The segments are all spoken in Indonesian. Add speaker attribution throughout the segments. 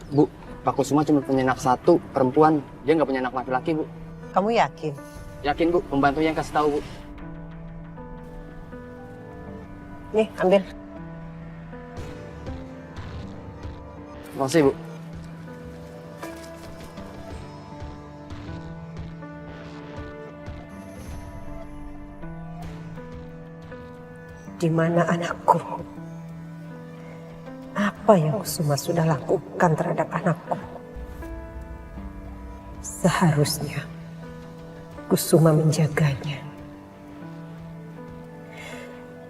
Speaker 1: Bu, Pak Kusuma cuma punya anak satu, perempuan. Dia nggak punya anak laki-laki, Bu.
Speaker 2: Kamu yakin?
Speaker 1: Yakin, Bu. Pembantunya yang kasih tahu, Bu.
Speaker 2: Nih, ambil.
Speaker 1: Makasih, Bu.
Speaker 2: Di mana anakku? Apa yang Kusuma sudah lakukan terhadap anakku? Seharusnya Kusuma menjaganya.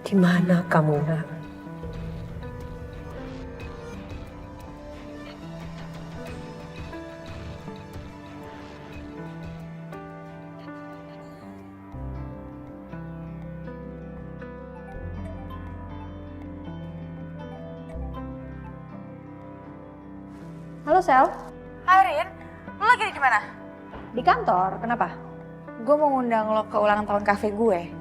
Speaker 2: Di mana kamu, Nak?
Speaker 3: Halo Sel,
Speaker 4: Hai Rin, lo lagi di mana?
Speaker 3: di kantor, kenapa?
Speaker 4: Gue mau ngundang lo ke ulang tahun kafe gue.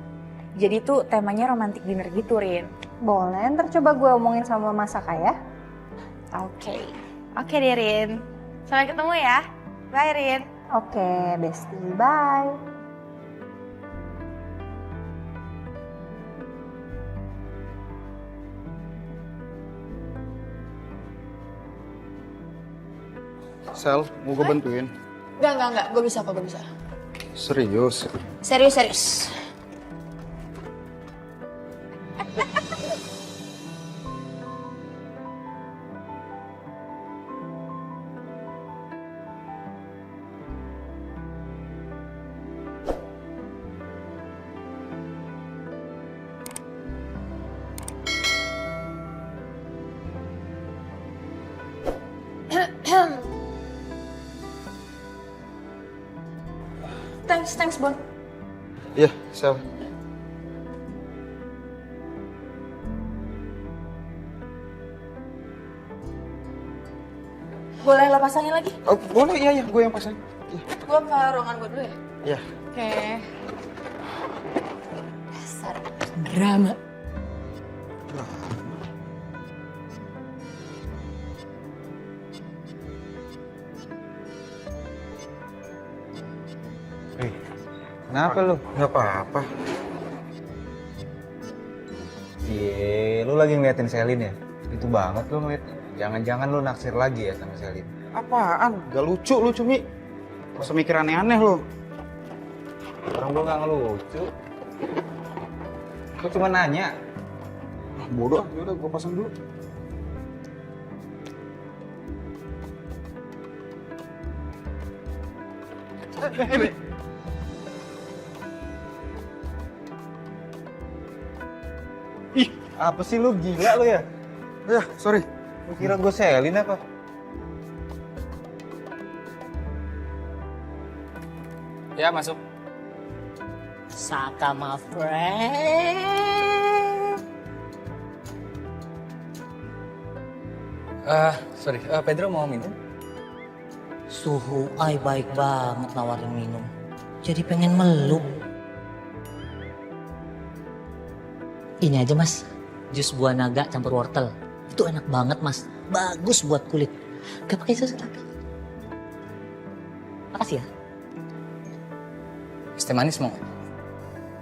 Speaker 4: Jadi tuh temanya romantic dinner gitu Rin.
Speaker 3: Boleh, ntar coba gue omongin sama Mas Saka ya.
Speaker 4: Oke deh Rin. Sampai ketemu ya. Bye Rin.
Speaker 3: Oke, bestie, bye.
Speaker 5: Sel, mau gue bantuin?
Speaker 4: Enggak. Gue bisa.
Speaker 5: Serius?
Speaker 4: Serius. Thanks Bon.
Speaker 5: Iya, Sel.
Speaker 4: Boleh lo pasangin lagi?
Speaker 5: Oh, boleh, iya, gue yang pasang.
Speaker 4: Gue ke ruangan gue dulu ya?
Speaker 5: Iya.
Speaker 4: Oke. Dasar drama.
Speaker 6: Kenapa lu?
Speaker 5: Gak apa-apa.
Speaker 6: Lu lagi ngeliatin Selin ya? Itu banget lu ngeliat. Jangan-jangan lu naksir lagi ya sama Selin.
Speaker 5: Apaan? Gak lucu lu, Cumi. Gak usah mikir aneh-aneh lu.
Speaker 6: Orang gua nggak ngelucu. Gua cuma nanya.
Speaker 5: Bodoh, yaudah gue pasang dulu.
Speaker 6: Ih, apa sih lu, gila lu ya?
Speaker 5: Ya, sorry.
Speaker 6: Lu kira gua Selin apa?
Speaker 1: Ya, masuk.
Speaker 7: Saka my friend.
Speaker 1: Sorry. Pedro mau minum?
Speaker 7: Suhu ay baik banget nawarin minum. Jadi pengen meluk. Ini aja mas, jus buah naga campur wortel. Itu enak banget mas, bagus buat kulit. Gak pakai susu tapi. Makasih ya.
Speaker 1: Es teh manis mau?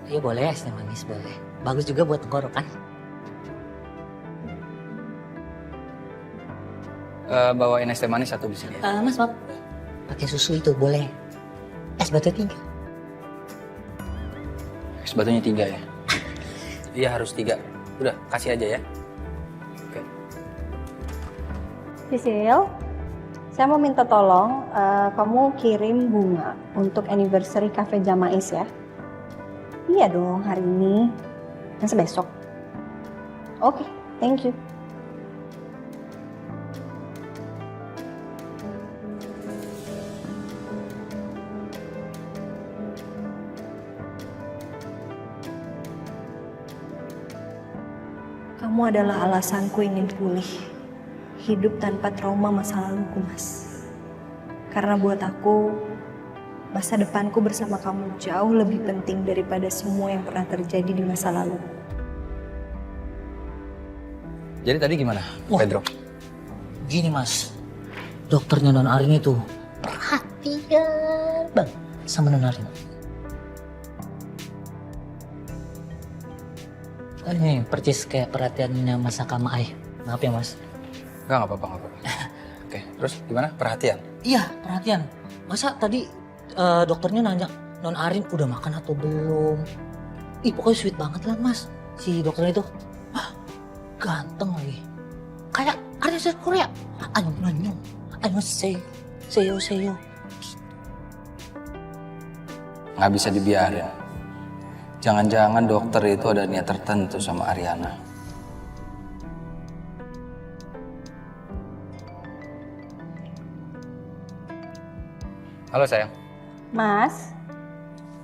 Speaker 7: Iya boleh, es teh manis boleh. Bagus juga buat tenggorokan.
Speaker 1: Bawain es teh manis satu di sini.
Speaker 7: Mas maaf, pakai susu itu boleh. Es batu 3.
Speaker 1: Es batunya 3 ya? Iya harus 3. Udah, kasih aja ya. Oke.
Speaker 3: Sisil, saya mau minta tolong kamu kirim bunga untuk anniversary Cafe Jamais ya. Iya dong, hari ini. Masa besok? Oke, thank you. Kamu adalah alasanku ingin pulih. Hidup tanpa trauma masa laluku, Mas. Karena buat aku, masa depanku bersama kamu jauh lebih penting daripada semua yang pernah terjadi di masa lalu.
Speaker 1: Jadi tadi gimana,
Speaker 7: Wah.
Speaker 1: Pedro?
Speaker 7: Gini mas, dokternya Non Arin itu perhatian banget sama Non Arin. Ini percis kayak perhatiannya Mas Saka sama Ai. Maaf ya Mas.
Speaker 1: Nggak apa-apa, nggak apa-apa. Oke, terus gimana? Perhatian?
Speaker 7: Iya, perhatian. Masa tadi dokternya nanya Non Arin udah makan atau belum? Ih, pokoknya sweet banget lah Mas. Si dokternya itu. Wah, ganteng lagi. Kayak artis Korea. Annyeong. Seyo.
Speaker 1: Nggak bisa dibiarin. Jangan-jangan dokter itu ada niat tertentu sama Ariana. Halo sayang.
Speaker 3: Mas,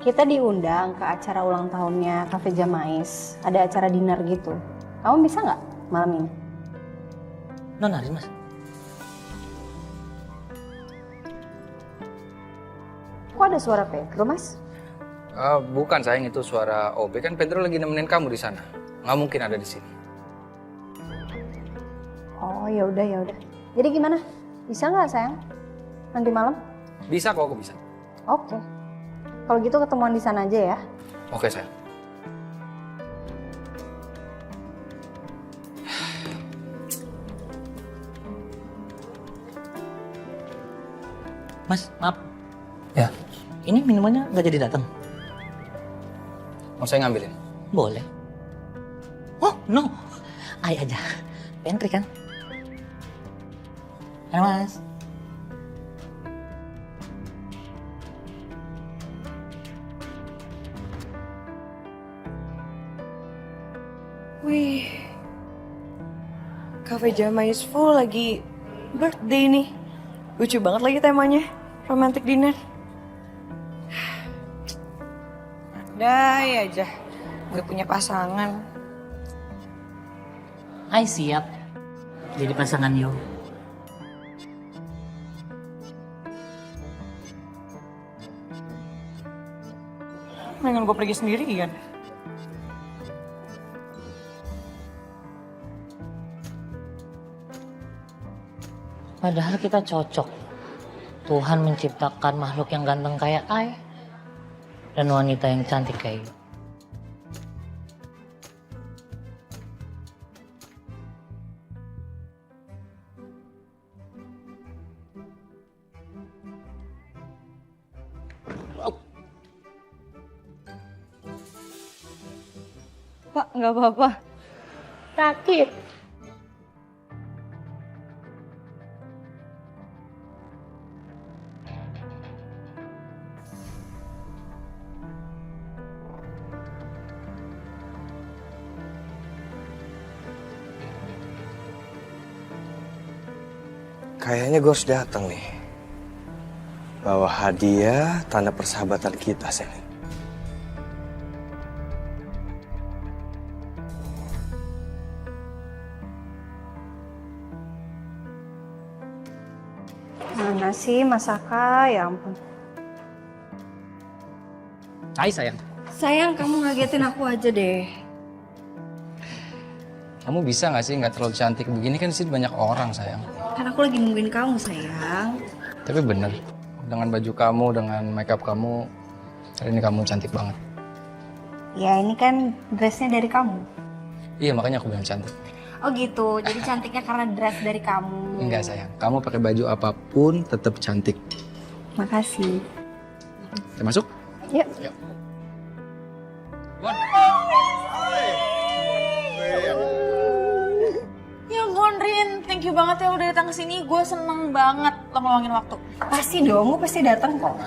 Speaker 3: kita diundang ke acara ulang tahunnya Cafe Jamais. Ada acara dinner gitu. Kamu bisa nggak malam ini?
Speaker 7: Non Arin Mas.
Speaker 3: Kok ada suara Pedro, Mas?
Speaker 1: Bukan sayang, itu suara OB. Kan Pedro lagi nemenin kamu di sana. Nggak mungkin ada di sini.
Speaker 3: Oh, ya udah. Jadi gimana? Bisa nggak, sayang? Nanti malam?
Speaker 1: Bisa kok, aku bisa.
Speaker 3: Oke. Kalau gitu ketemuan di sana aja ya.
Speaker 1: Oke sayang.
Speaker 7: Mas, maaf.
Speaker 1: Ya,
Speaker 7: Ini minumannya nggak jadi datang.
Speaker 1: mau saya ngambilin?
Speaker 7: Boleh. Oh, no. Ai aja. Pantry kan? Halo, Mas.
Speaker 8: Wih, Cafe Jamais full lagi birthday nih. Lucu banget lagi temanya, romantic dinner. Andai aja, gue punya pasangan.
Speaker 7: Ai siap. Jadi pasangan yo.
Speaker 8: Mendingan gue pergi sendiri kan?
Speaker 7: Padahal kita cocok. Tuhan menciptakan makhluk yang ganteng kayak Ai. Dan wanita yang cantik kayak you.
Speaker 3: Pak, nggak apa-apa. Sakit.
Speaker 9: Kayaknya gue harus datang nih. Bawa hadiah tanda persahabatan kita, Selin.
Speaker 3: Mana sih Mas Saka? Ya ampun.
Speaker 7: Ai sayang.
Speaker 3: Sayang, kamu ngagetin aku aja deh.
Speaker 1: Kamu bisa nggak sih nggak terlalu cantik begini, kan di sini banyak orang sayang.
Speaker 3: Kan aku lagi nungguin kamu, sayang.
Speaker 1: Tapi bener, dengan baju kamu, dengan makeup kamu, hari ini kamu cantik banget.
Speaker 3: Ya, ini kan dressnya dari kamu.
Speaker 1: Iya, makanya aku bilang cantik.
Speaker 3: Oh gitu, jadi cantiknya karena dress dari kamu.
Speaker 1: Enggak sayang, kamu pakai baju apapun tetap cantik.
Speaker 3: Makasih.
Speaker 1: Kita masuk?
Speaker 3: Yuk.
Speaker 1: Yuk.
Speaker 4: Ya ampun Rin, thank you banget ya udah datang ke sini. Gue seneng banget lo ngeluangin waktu.
Speaker 3: Pasti dong, gue pasti datang kok.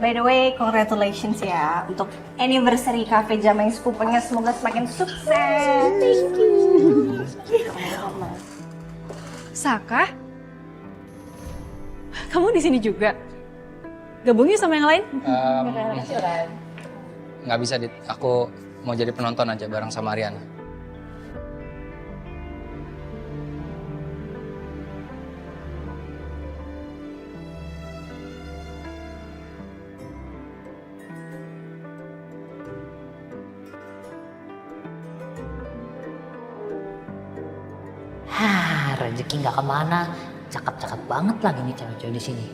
Speaker 3: By the way, congratulations ya untuk anniversary Cafe Jamais Kupengnya, semoga semakin sukses. Thank you.
Speaker 8: Saka? Kamu di sini juga? Gabungnya sama yang lain?
Speaker 1: Nggak bisa, Dit. Aku mau jadi penonton aja bareng sama Ariana.
Speaker 7: Rezeki nggak kemana, cakep-cakep banget lagi nih cewek-cewek di sini.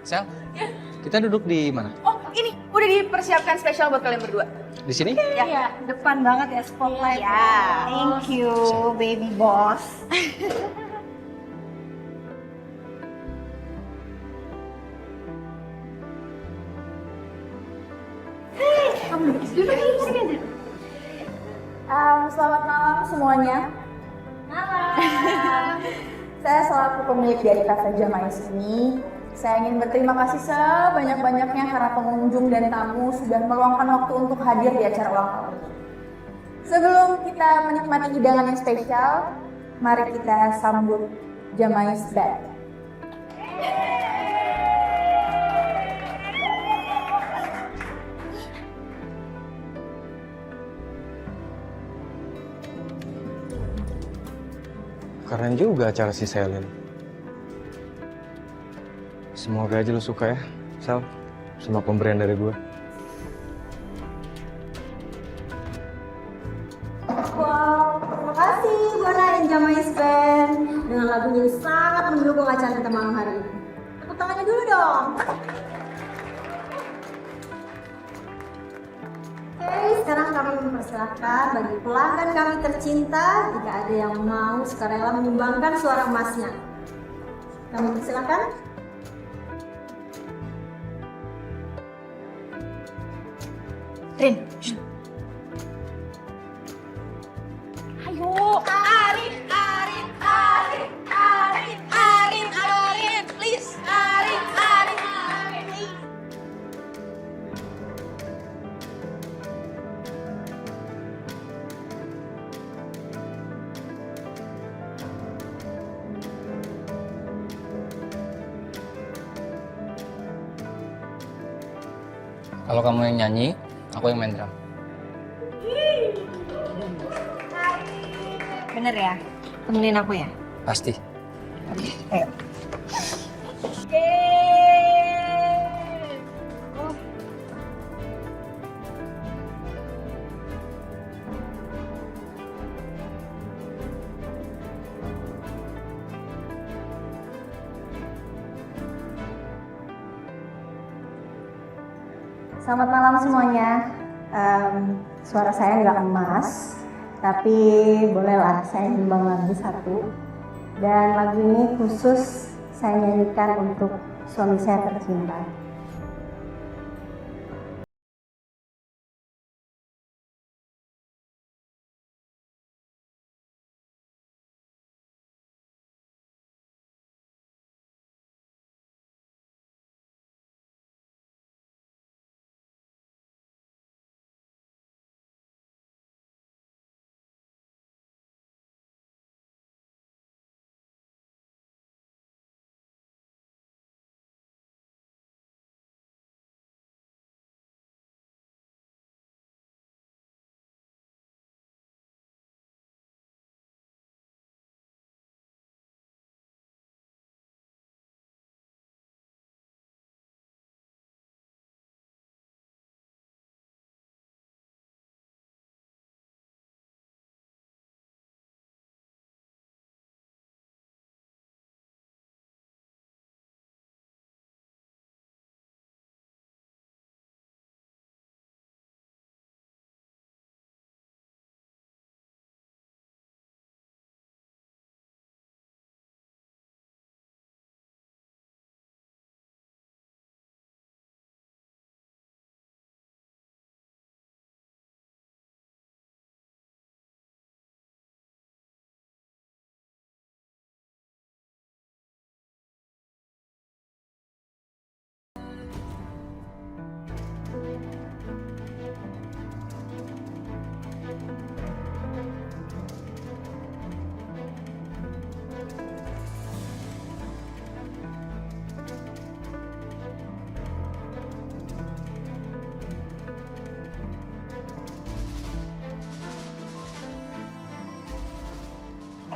Speaker 1: Sel, kita duduk di mana?
Speaker 4: Oh, ini udah dipersiapkan spesial buat kalian berdua.
Speaker 1: Di sini?
Speaker 3: Ya, depan banget ya spotlight.
Speaker 4: Ya.
Speaker 3: Thank you, baby boss.
Speaker 4: Selamat malam semuanya. Malam. Saya selaku pemilik dari Cafe Jamais ini, saya ingin berterima kasih sebanyak-banyaknya karena pengunjung dan tamu sudah meluangkan waktu untuk hadir di acara ulang tahun ini. Sebelum kita menikmati hidangan yang spesial, mari kita sambut Jamais Band.
Speaker 9: Keren juga acara si Selin. Semoga aja lu suka ya, Sel, sama pemberian dari gue.
Speaker 3: Wow, terima kasih Buana dan Jamais Band dengan lagunya ini sangat mendukung acara kita malam hari ini. Tepuk tangannya dulu dong. Oke, sekarang kami mempersilahkan bagi pelanggan kami tercinta jika ada yang mau sukarela menyumbangkan suara emasnya. Kami persilahkan.
Speaker 4: Rin, ayo. Arin, please. Arin.
Speaker 1: Kalau kamu yang nyanyi, aku yang main drum.
Speaker 3: Bener ya? Temenin aku ya?
Speaker 1: Pasti.
Speaker 3: Ayo.
Speaker 10: Selamat malam semuanya. Suara saya nggak emas, tapi bolehlah saya nyumbang lagu satu. Dan lagu ini khusus saya nyanyikan untuk suami saya tercinta.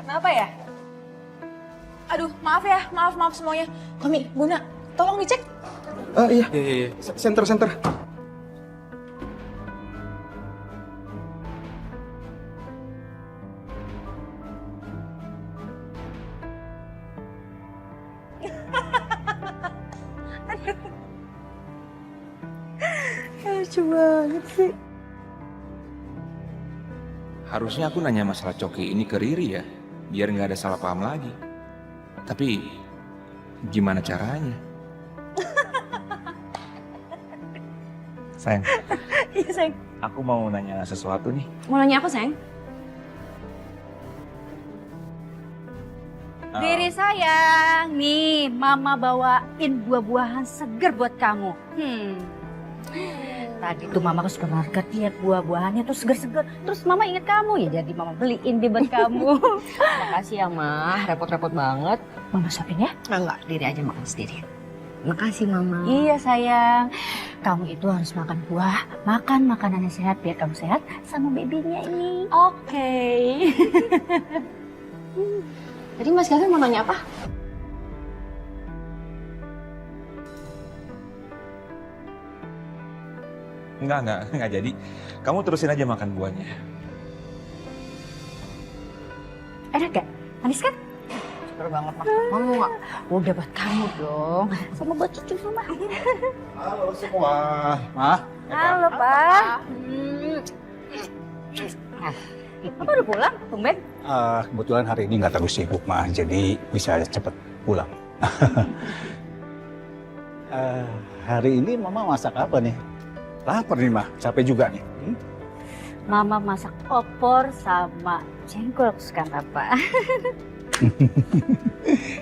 Speaker 4: Kenapa ya? Aduh, maaf semuanya. Kami, Buna, tolong dicek.
Speaker 5: Iya. Center.
Speaker 8: lucu banget sih.
Speaker 11: Harusnya aku nanya masalah Coki ini ke Riri ya, biar nggak ada salah paham lagi. Tapi gimana caranya? Sayang,
Speaker 8: Iya sayang.
Speaker 11: aku mau nanya sesuatu nih.
Speaker 8: Mau nanya apa sayang?
Speaker 12: Riri sayang, nih mama bawain buah-buahan seger buat kamu. Tadi tuh mama ke supermarket lihat buah-buahannya tuh seger-seger. Terus mama inget kamu ya, jadi mama beliin deh buat kamu. Makasih ya Ma, repot-repot banget. Mama suapin ya? Enggak, Riri aja makan sendiri. Makasih Mama. Iya sayang, kamu itu harus makan buah, makan makanan yang sehat biar kamu sehat sama babynya ini. Oke.
Speaker 8: Tadi Mas Gavin mau nanya apa?
Speaker 11: Enggak jadi. Kamu terusin aja makan buahnya.
Speaker 12: Enak gak? Manis kan? Super banget Mama nggak? Udah buat kamu dong, sama buat cucu Mama.
Speaker 5: Halo semua. Mah.
Speaker 12: Halo Pak. Apa udah pulang? Tumben?
Speaker 5: Kebetulan hari ini nggak terlalu sibuk mah, jadi bisa cepet pulang. Hari ini Mama masak apa nih? Lapar nih mah, capek juga nih.
Speaker 12: Mama masak opor sama jengkol kesukaan Papa.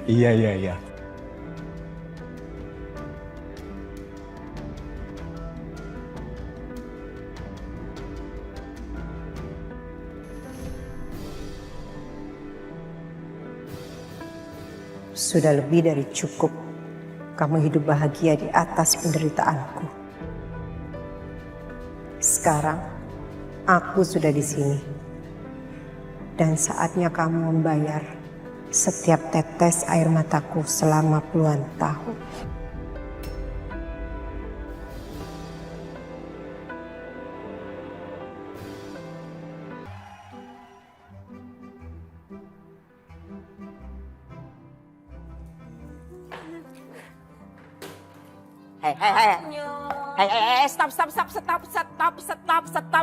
Speaker 5: Iya.
Speaker 2: Sudah lebih dari cukup kamu hidup bahagia di atas penderitaanku. Sekarang aku sudah di sini. Dan saatnya kamu membayar setiap tetes air mataku selama puluhan tahun.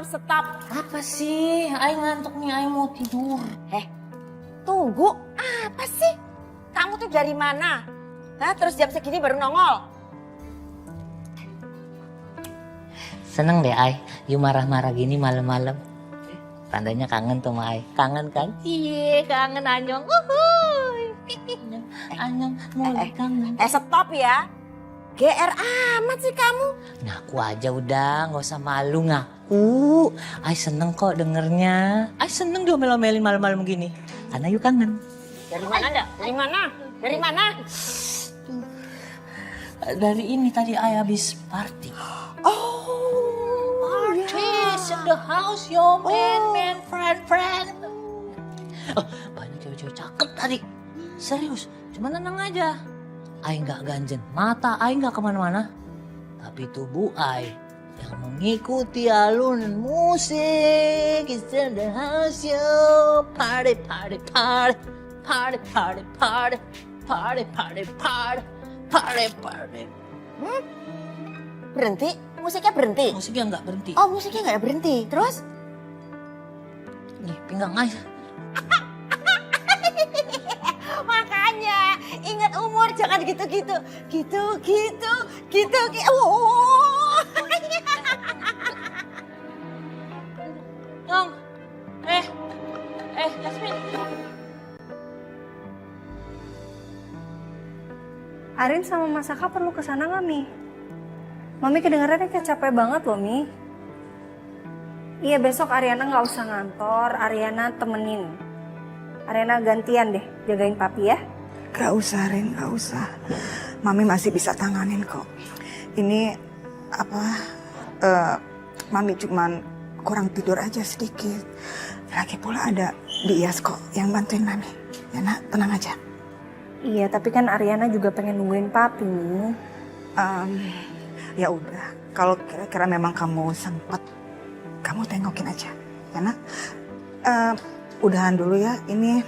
Speaker 13: Stop.
Speaker 7: Apa sih? Ay ngantuk nih, Ay mau tidur.
Speaker 13: Tunggu, apa sih? Kamu tuh dari mana? Hah, terus jam segini baru nongol?
Speaker 7: Seneng deh Ay, you marah-marah gini malam-malam. Tandanya kangen tuh sama Ay. Kangen kan? Iya, kangen Anyong. Anyong mulai kangen.
Speaker 13: Stop ya. GR amat sih kamu.
Speaker 7: Ngaku aja udah, nggak usah malu ngaku. Ay seneng kok dengernya. Ay seneng diomel-omelin malam-malam gini. Karena you kangen.
Speaker 13: Dari mana anda? Dari mana? Dari mana?
Speaker 7: Dari ini tadi Ay habis party. Parties in the house, yo man, friend. Oh, banyak cewek-cewek cakep tadi. Serius, cuma tenang aja. Ay nggak ganjen, mata Ay nggak kemana-mana. Tapi tubuh Ay yang mengikuti alunan musik. It's in the house, yo. Party.
Speaker 13: Berhenti? Musiknya berhenti?
Speaker 7: Musiknya nggak berhenti.
Speaker 13: Oh, musiknya nggak berhenti. Terus?
Speaker 7: Nih, pinggang Ay.
Speaker 13: Makanya ingat umur, jangan gitu-gitu. Gitu.
Speaker 7: Nyong. Jasmine.
Speaker 3: Arin sama Mas Saka perlu kesana nggak, Mi? Mami kedengarannya kayak capek banget loh, Mi. Iya, besok Ariana nggak usah ngantor, Ariana temenin. Ariana gantian deh, jagain papi ya.
Speaker 14: Gak usah, Rin, gak usah. Mami masih bisa tanganin kok. Ini Mami cuman kurang tidur aja sedikit. Lagi pula ada Dias kok yang bantuin Mami. Ya nak, tenang aja.
Speaker 3: Iya, tapi kan Ariana juga pengen nungguin papi nih.
Speaker 14: Ya udah, kalau kira-kira memang kamu sempat, kamu tengokin aja, ya nak. Udahan dulu ya, ini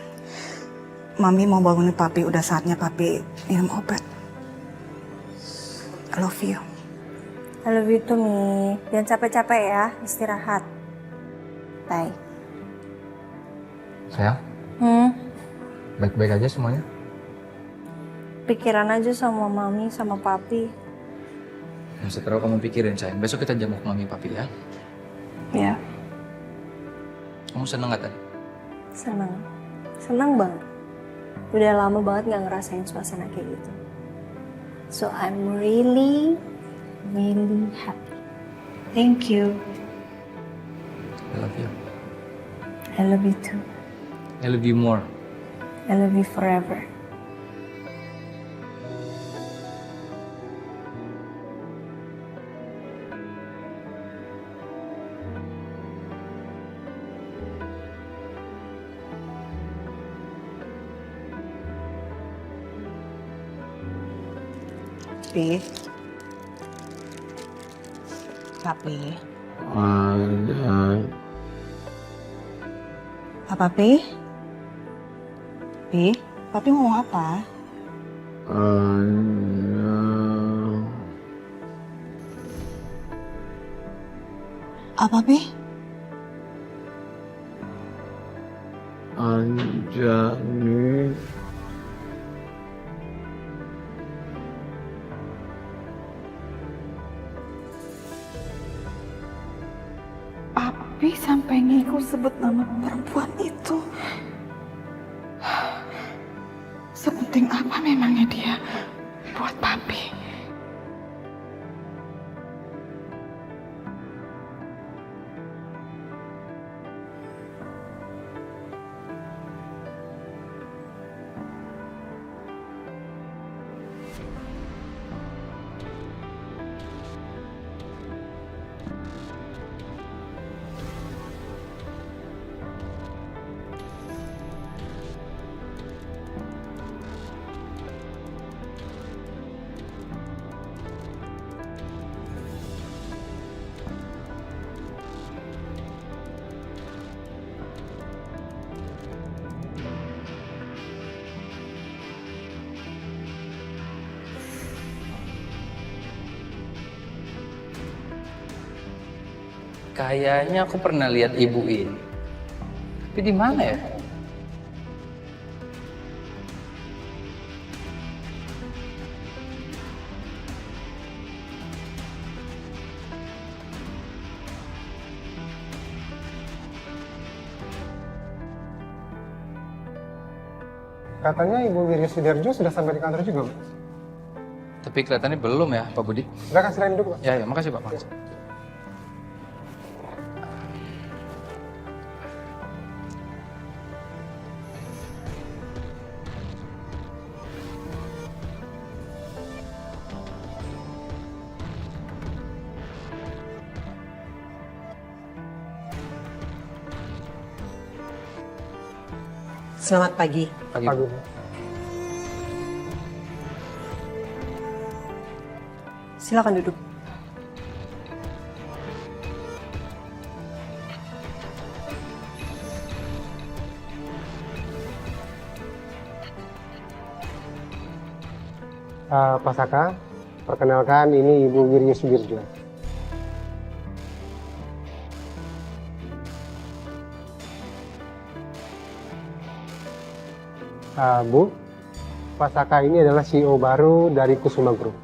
Speaker 14: Mami mau bangunin papi, udah saatnya papi minum obat. I love you.
Speaker 3: I love you too, Mi. Jangan capek-capek ya, istirahat. Bye.
Speaker 6: Sayang, baik-baik aja semuanya?
Speaker 3: Pikiran aja sama Mami, sama Papi.
Speaker 11: Yang seterusnya kamu pikirin, sayang. Besok kita jenguk mami papi ya.
Speaker 3: Ya,
Speaker 11: Kamu seneng gak tadi?
Speaker 3: senang. Senang banget. Udah lama banget gak ngerasain suasana kayak gitu. So I'm really happy. Thank you.
Speaker 11: I love you.
Speaker 3: I love you too.
Speaker 11: I love you more.
Speaker 3: I love you forever.
Speaker 14: Pi. Papi. Apa, Pi? Pi? Papi ngomong apa? Apa, Pi?
Speaker 9: Anjani.
Speaker 14: Papi sampai ngikut sebut nama perempuan itu. Sepenting apa memangnya dia buat Papi?
Speaker 1: Kayaknya aku pernah lihat ibu ini. Tapi di mana ya?
Speaker 15: Katanya Ibu Wirya Sudarjo sudah sampai di kantor juga, Pak.
Speaker 11: Tapi kelihatannya belum ya, Pak Budi.
Speaker 15: Udah kasih lain dulu, Pak.
Speaker 11: Ya, makasih Pak. Makasih.
Speaker 2: Selamat pagi.
Speaker 11: Pagi.
Speaker 15: Bu.
Speaker 2: Silakan duduk.
Speaker 15: Pak Saka, perkenalkan ini Ibu Wirya Sudirjo. Bu, Pak Saka ini adalah CEO baru dari Kusuma Group.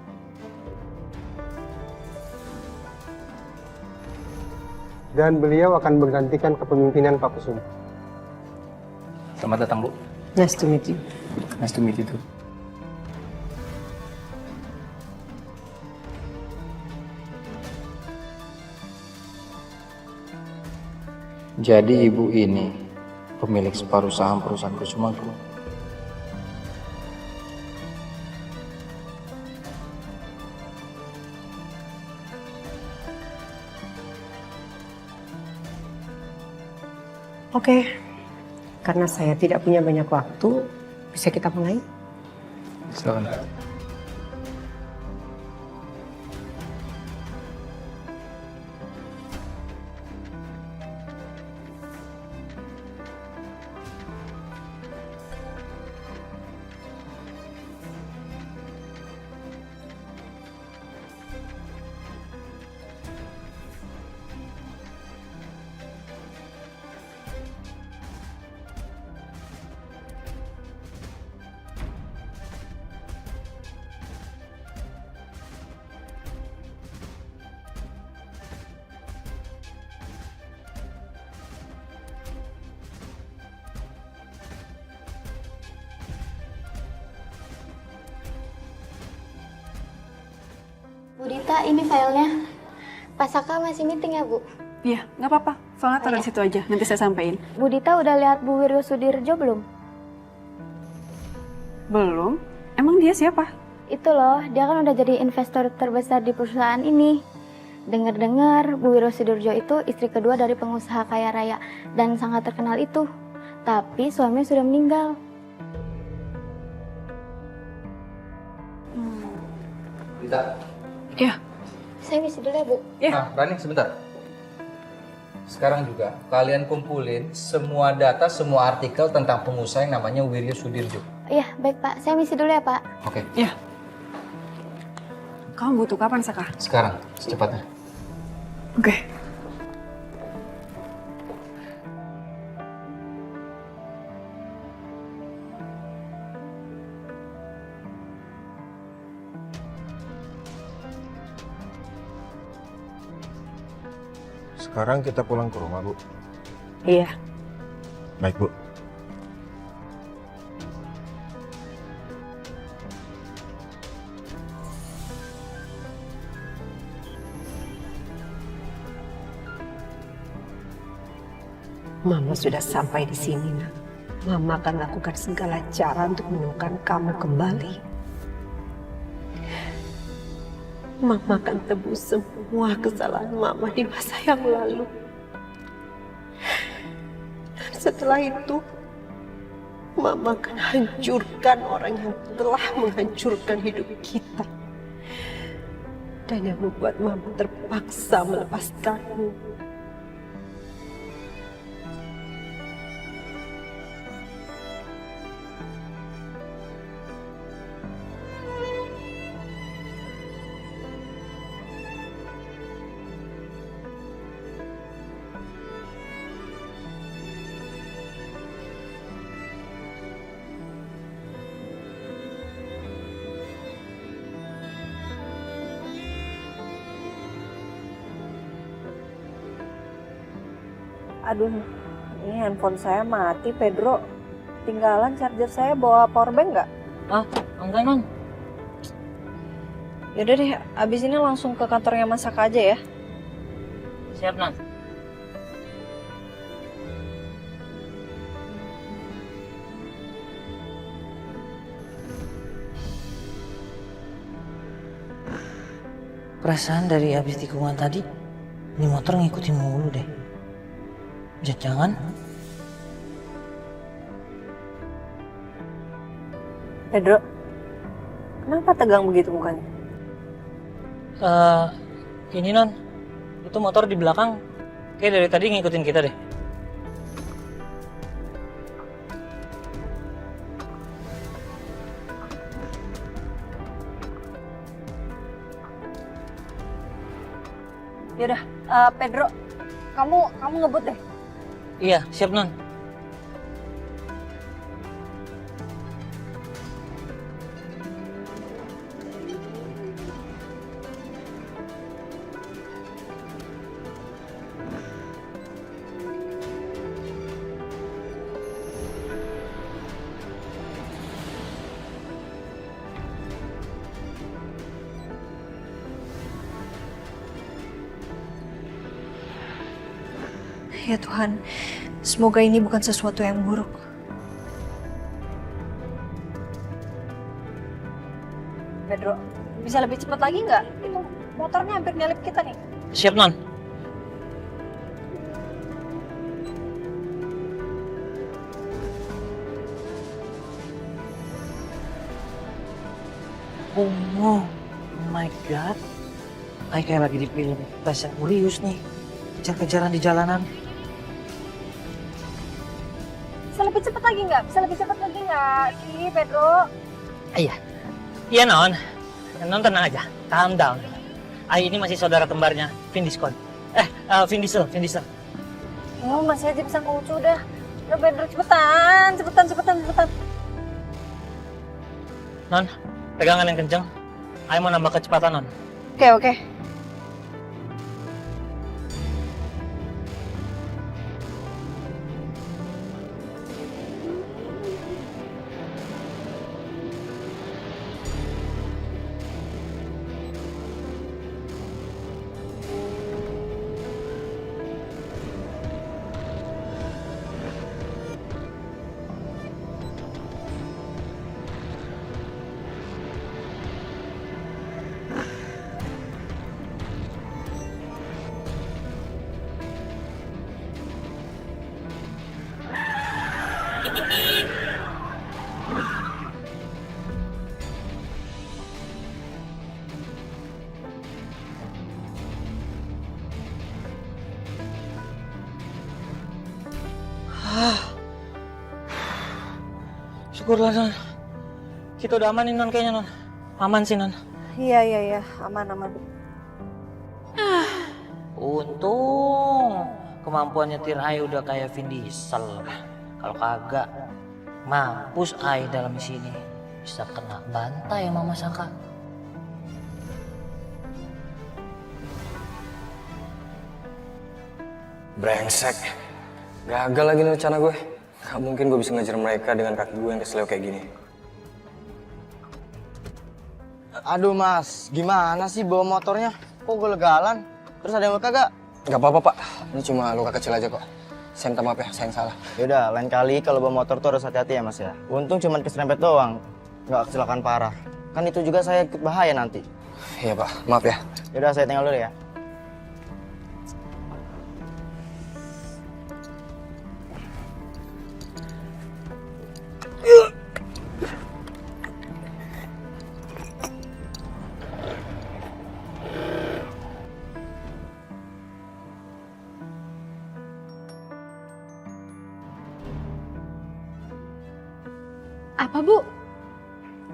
Speaker 15: Dan beliau akan menggantikan kepemimpinan Pak Kusuma.
Speaker 1: Selamat datang, Bu.
Speaker 2: Nice to meet you.
Speaker 1: Nice to meet you too. Jadi ibu ini pemilik separuh saham perusahaan Kusuma Group.
Speaker 2: Oke, karena saya tidak punya banyak waktu, bisa kita mulai?
Speaker 1: Silakan.
Speaker 16: Bu Dita, ini filenya. Pak Saka masih meeting ya, Bu?
Speaker 17: Iya, nggak apa-apa. Filenya taruh di situ aja, nanti saya sampein.
Speaker 16: Bu Dita udah lihat Bu Wiryo Sudirjo belum?
Speaker 17: Belum? Emang dia siapa?
Speaker 16: Itu loh, dia kan udah jadi investor terbesar di perusahaan ini. Dengar-dengar Bu Wiryo Sudirjo itu istri kedua dari pengusaha kaya raya dan sangat terkenal itu. Tapi suaminya sudah meninggal.
Speaker 1: Dita.
Speaker 17: Iya.
Speaker 16: Saya misi dulu ya, Bu.
Speaker 1: Nah, Rani sebentar. Sekarang juga kalian kumpulin semua data, semua artikel tentang pengusaha yang namanya Wiryo Sudirjo.
Speaker 16: Iya, baik Pak. Saya misi dulu ya, Pak.
Speaker 1: Oke.
Speaker 17: Iya. Kamu butuh kapan, Saka?
Speaker 1: Sekarang, secepatnya.
Speaker 17: Oke.
Speaker 18: Sekarang kita pulang ke rumah, Bu.
Speaker 2: Iya.
Speaker 18: Baik, Bu.
Speaker 2: Mama sudah sampai di sini, Nak. Mama akan lakukan segala cara untuk menemukan kamu kembali. Mama akan tebus semua kesalahan Mama di masa yang lalu. Dan setelah itu, Mama akan hancurkan orang yang telah menghancurkan hidup kita. Dan yang membuat Mama terpaksa melepaskanmu.
Speaker 3: Aduh, ini handphone saya mati, Pedro. Tinggalan charger saya, bawa powerbank nggak?
Speaker 7: Ah, enggak, Non.
Speaker 3: Yaudah deh, abis ini langsung ke kantornya Mas Saka aja ya.
Speaker 7: Siap, Non. Perasaan dari habis tikungan tadi, ini motor ngikutin mulu deh. Jangan.
Speaker 3: Pedro, kenapa tegang begitu mukanya?
Speaker 7: Ini Non, itu motor di belakang kayak dari tadi ngikutin kita deh.
Speaker 3: Yaudah, Pedro, kamu ngebut deh.
Speaker 7: Iya, siap Non.
Speaker 3: Ya Tuhan, semoga ini bukan sesuatu yang buruk. Pedro, bisa lebih cepat lagi nggak? Itu motornya hampir nyalip kita nih.
Speaker 7: Siap Non. Oh my god, kayak lagi di film Fast and Furious nih, kejar-kejaran di jalanan.
Speaker 3: Bisa lebih cepat lagi nggak? Bisa lebih cepat lagi nggak sih, Pedro?
Speaker 7: Iya Non, Non tenang aja, calm down. Ai ini masih saudara kembarnya Vin Diesel. Vin Diesel.
Speaker 3: Oh, masih aja bisa ngucu dah. Udah Pedro, cepetan.
Speaker 7: Non, pegangan yang kenceng. Ai mau nambah kecepatan Non.
Speaker 3: Oke.
Speaker 7: Syukurlah Non. Kita udah aman nih Non kayaknya Non. Aman sih Non.
Speaker 14: Iya, aman.
Speaker 7: Untung kemampuan nyetir Ai udah kayak Vin Diesel. Kalau kagak, mampus Ai dalam sini. Bisa kena bantai sama Mama Saka.
Speaker 9: Brengsek. Gagal lagi nih rencana gue. Gak mungkin gue bisa ngejar mereka dengan kaki gue yang kesleo kayak gini.
Speaker 6: Aduh mas, gimana sih bawa motornya? Kok gue legalan? Terus ada yang luka gak?
Speaker 9: Gak apa-apa pak, ini cuma luka kecil aja kok. Saya minta maaf ya, saya yang salah.
Speaker 6: Yaudah, lain kali kalau bawa motor tuh harus hati-hati ya mas ya. Untung cuma keserempet doang, gak kecelakaan parah. Kan itu juga saya ikut bahaya nanti.
Speaker 9: Iya pak, maaf ya.
Speaker 6: Yaudah, saya tinggal dulu ya.
Speaker 19: Apa Bu?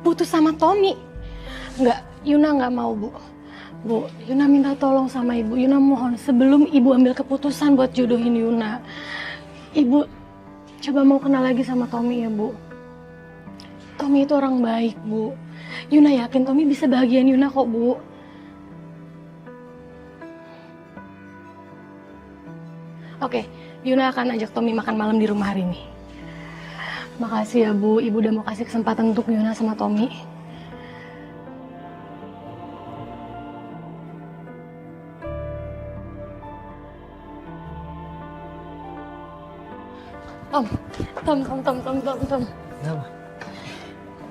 Speaker 19: Putus sama Tommy? Enggak, Yuna nggak mau Bu. Bu, Yuna minta tolong sama Ibu. Yuna mohon sebelum Ibu ambil keputusan buat jodohin Yuna. Ibu coba mau kenal lagi sama Tommy ya Bu. Tommy itu orang baik Bu. Yuna yakin Tommy bisa bahagiain Yuna kok Bu. Oke, Yuna akan ajak Tommy makan malam di rumah hari ini. Makasih ya Bu, Ibu udah mau kasih kesempatan untuk Yuna sama Tommy. Tom.
Speaker 6: Kenapa?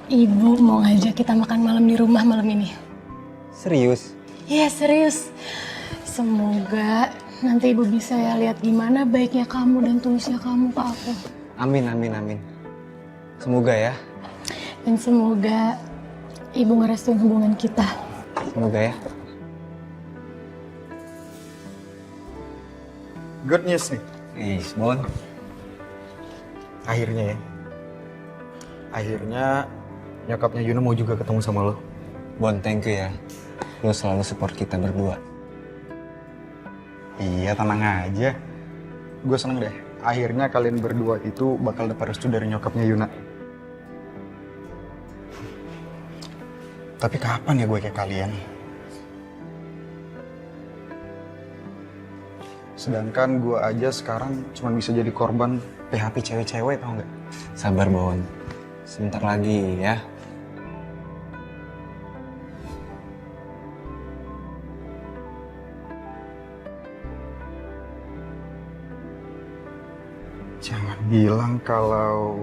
Speaker 19: Ibu mau ngajak kita makan malam di rumah malam ini.
Speaker 6: Serius?
Speaker 19: Iya serius. Semoga nanti Ibu bisa ya lihat gimana baiknya kamu dan tulusnya kamu ke aku.
Speaker 6: Amin. Semoga ya.
Speaker 19: Dan semoga Ibu ngerestuin hubungan kita.
Speaker 6: Semoga ya.
Speaker 5: Good news nih.
Speaker 6: Bon.
Speaker 5: Akhirnya ya. Akhirnya nyokapnya Yuna mau juga ketemu sama lo.
Speaker 6: Bon, thank you ya. Lo selalu support kita berdua.
Speaker 5: Iya, tenang aja. Gue seneng deh. Akhirnya kalian berdua itu bakal dapat restu dari nyokapnya Yuna. Tapi kapan ya gue kayak kalian? Sedangkan gue aja sekarang cuma bisa jadi korban PHP cewek-cewek, tau nggak?
Speaker 6: Sabar Bon, sebentar lagi ya.
Speaker 5: Jangan bilang kalau...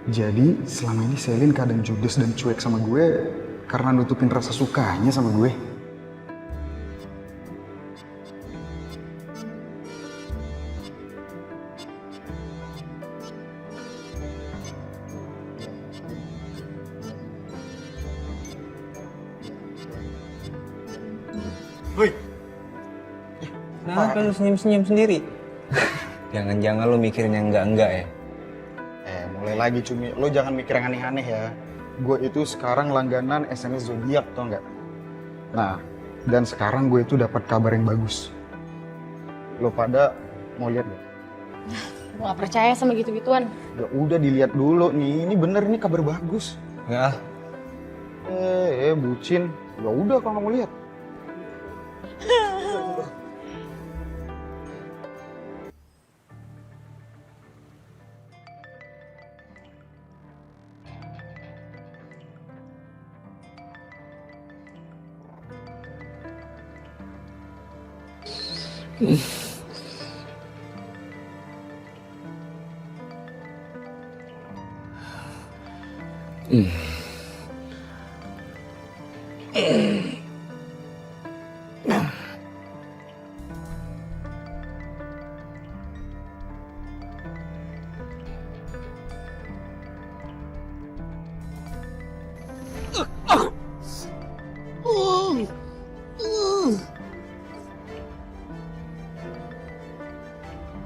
Speaker 5: Jadi selama ini Selin kadang judes dan cuek sama gue karena nutupin rasa sukanya sama gue. Woi.
Speaker 6: Kenapa lu senyum-senyum sendiri? Jangan-jangan lu mikirin yang enggak-enggak ya?
Speaker 5: Mulai lagi Cumi, lo jangan mikir yang aneh-aneh ya. Gue itu sekarang langganan SMS Zodiac, tau nggak? Nah, dan sekarang gue itu dapat kabar yang bagus. Lo pada mau lihat nggak?
Speaker 19: Gue gak percaya sama gitu-gituan.
Speaker 5: Ya udah dilihat dulu nih, ini bener nih kabar bagus.
Speaker 6: Ya.
Speaker 5: Bucin. Ya udah kalau nggak mau lihat.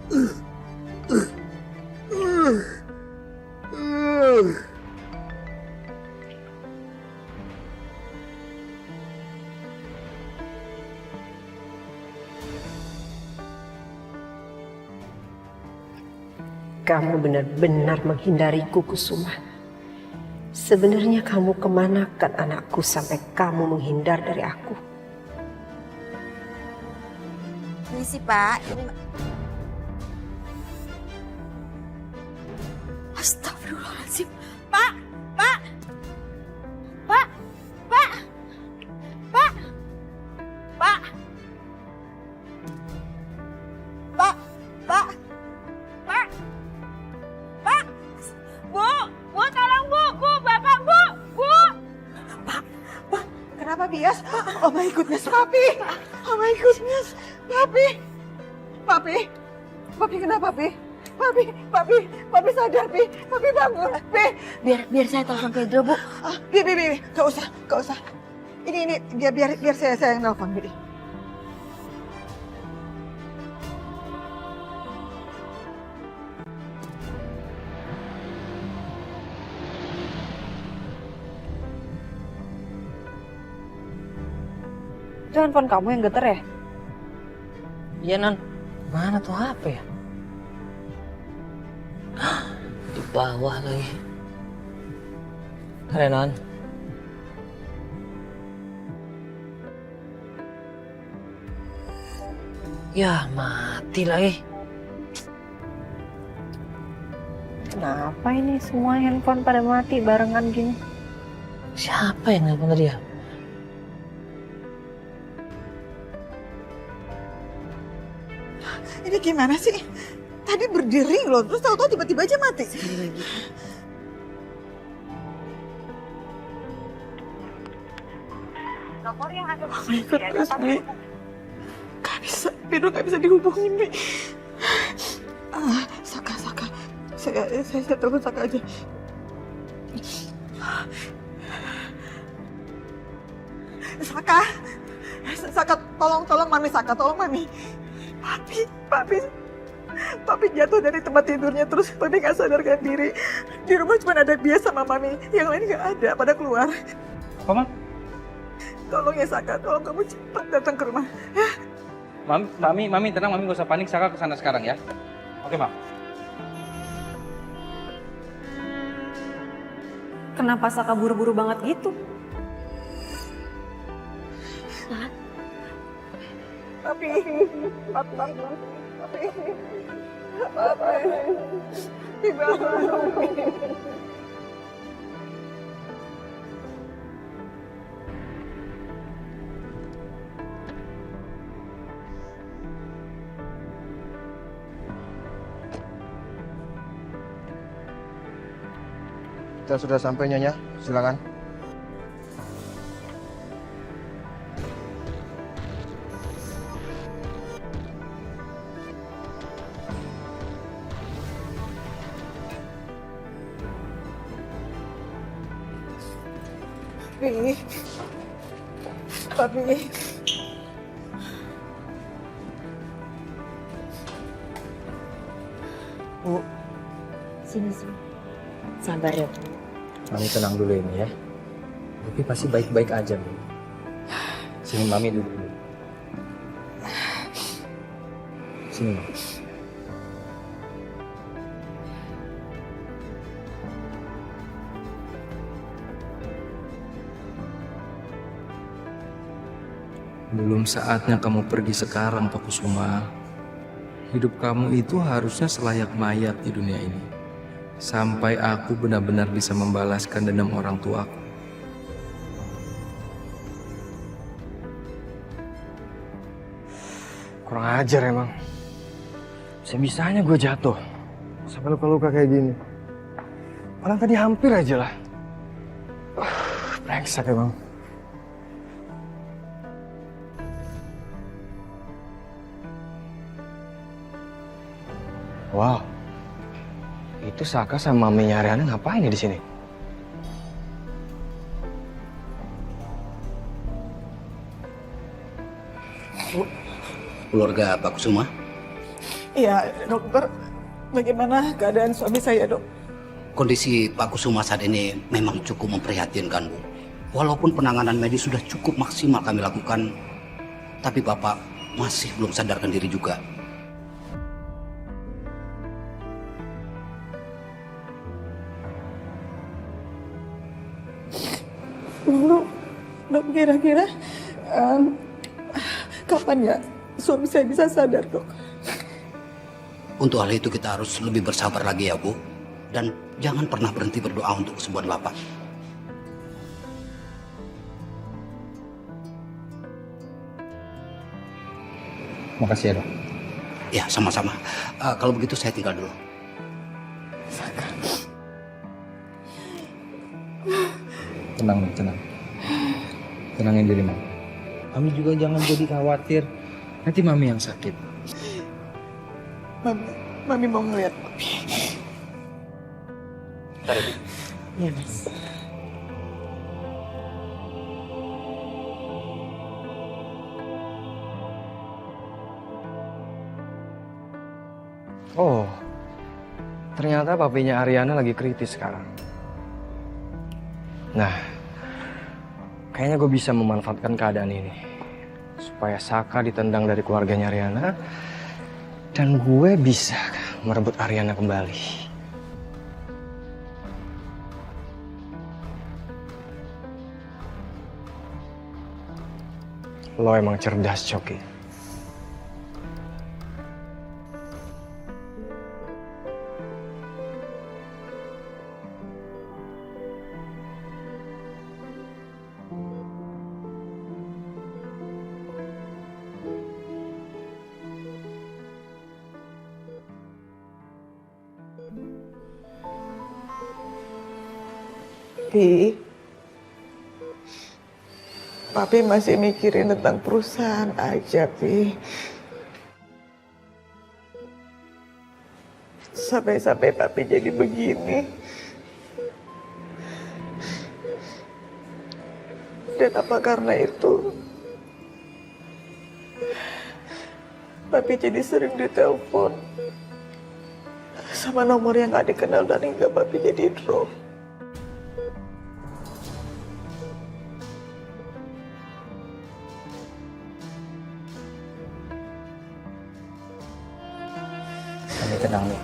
Speaker 2: Kamu benar-benar menghindariku, Kusuma. Sebenarnya kamu kemanakan anakku sampai kamu menghindar dari aku?
Speaker 13: Ini sih Pak, ini... Astagfirullahaladzim. Pak, Pak, Pak, Pak, Pak, Pak, Pak, Pak, Pak, Pak, Bu, tolong Bu, Bapak, Bu.
Speaker 14: Pak, kenapa bias? Oh my goodness, Papi. Oh my goodness, Papi kenapa, Pi? Papi sadar, Pi. Papi bangun, Pi.
Speaker 13: Biar saya telepon Pedro, Bu.
Speaker 14: Bi, gak usah. Ini, biar saya yang nelfon, Bi.
Speaker 8: Itu handphone kamu yang getar ya?
Speaker 7: Iya, Non. Mana tuh HP ya? Di bawah lagi. Ada, Non. Ya, mati lagi.
Speaker 8: Kenapa ini semua handphone pada mati barengan gini?
Speaker 7: Siapa yang nelfon tadi ya?
Speaker 14: Ini gimana sih? Tadi berdiri loh, terus tahu-tahu tiba-tiba aja mati. Sekali lagi.
Speaker 13: Nomor yang ada
Speaker 14: Pedro gak bisa dihubungin, Bi. Saka. Saya telepon Saka aja. Saka, tolong Mami, Saka, tolong Mami. Papi jatuh dari tempat tidurnya, terus Papi gak sadarkan diri. Di rumah cuma ada Bias sama Mami, yang lain gak ada, pada keluar.
Speaker 1: Apa, Mam?
Speaker 14: Tolong ya Saka, tolong kamu cepat datang ke rumah. Ya.
Speaker 1: Mami tenang, Mami gak usah panik, Saka kesana sekarang ya. Oke, Mam.
Speaker 8: Kenapa Saka buru-buru banget gitu?
Speaker 14: Papi.
Speaker 18: Kita sudah sampai, Nyonya. Silakan.
Speaker 14: Papi.
Speaker 12: Bu, sini. Sabar ya, Bu.
Speaker 1: Mami tenang dulu ini ya. Tapi pasti baik-baik aja, Bu. Sini Mami duduk dulu. Sini, Mami. Belum saatnya kamu pergi sekarang, Pak Kusuma. Hidup kamu itu harusnya selayak mayat di dunia ini. Sampai aku benar-benar bisa membalaskan dendam orang tuaku.
Speaker 18: Kurang ajar emang. Sebisanya gue jatuh. Sampai luka-luka kayak gini. Padahal tadi hampir aja lah. Brengsek emang. Wow, itu Saka sama mamanya Ariana ngapain ya di sini?
Speaker 20: Keluarga Pak Kusuma?
Speaker 14: Iya, dokter. Bagaimana keadaan suami saya, dok?
Speaker 20: Kondisi Pak Kusuma saat ini memang cukup memprihatinkan, Bu. Walaupun penanganan medis sudah cukup maksimal kami lakukan, tapi Bapak masih belum sadarkan diri juga.
Speaker 14: Lalu, dok, kira-kira kapan ya suami saya bisa sadar, dok?
Speaker 20: Untuk hal itu kita harus lebih bersabar lagi ya, Bu. Dan jangan pernah berhenti berdoa untuk kesembuhan Bapak.
Speaker 1: Makasih ya, Dok.
Speaker 20: Ya, sama-sama. Kalau begitu saya tinggal dulu.
Speaker 1: Tenang, tenang. Tenangin diri, Mami. Mami juga jangan jadi khawatir. Nanti Mami yang sakit.
Speaker 14: Mami mau ngeliat papi. Iya, Mas.
Speaker 18: Oh, ternyata papinya Ariana lagi kritis sekarang. Nah, kayaknya gue bisa memanfaatkan keadaan ini supaya Saka ditendang dari keluarganya Ariana dan gue bisa merebut Ariana kembali. Lo emang cerdas, Coki.
Speaker 14: Pi, papi masih mikirin tentang perusahaan aja, Pi. Sampai-sampai papi jadi begini. Dan apa karena itu, papi jadi sering ditelepon sama nomor yang gak dikenal dan hingga papi jadi drop.
Speaker 1: Tenang nih,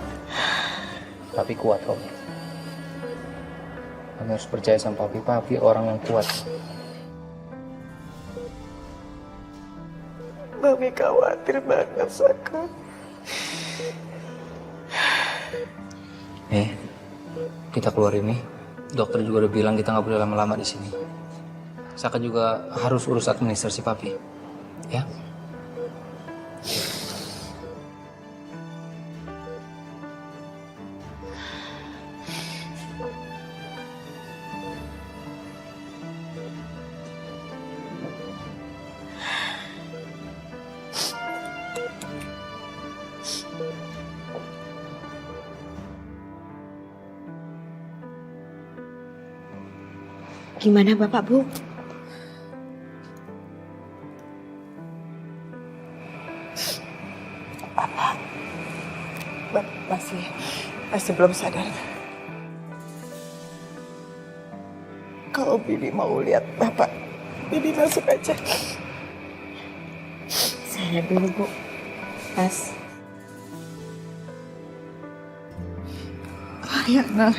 Speaker 1: papi kuat kok. Kamu harus percaya sama papi, papi orang yang kuat.
Speaker 14: Mami khawatir banget, Saka.
Speaker 1: Kita keluar ini. Dokter juga udah bilang kita nggak boleh lama-lama di sini. Saka juga harus urus administrasi papi, ya.
Speaker 13: Gimana Bapak, Bu?
Speaker 14: Masih belum sadar. Kalau Bibi mau lihat Bapak, Bibi masuk aja.
Speaker 13: Saya dulu, Bu. Mas.
Speaker 14: Ariana,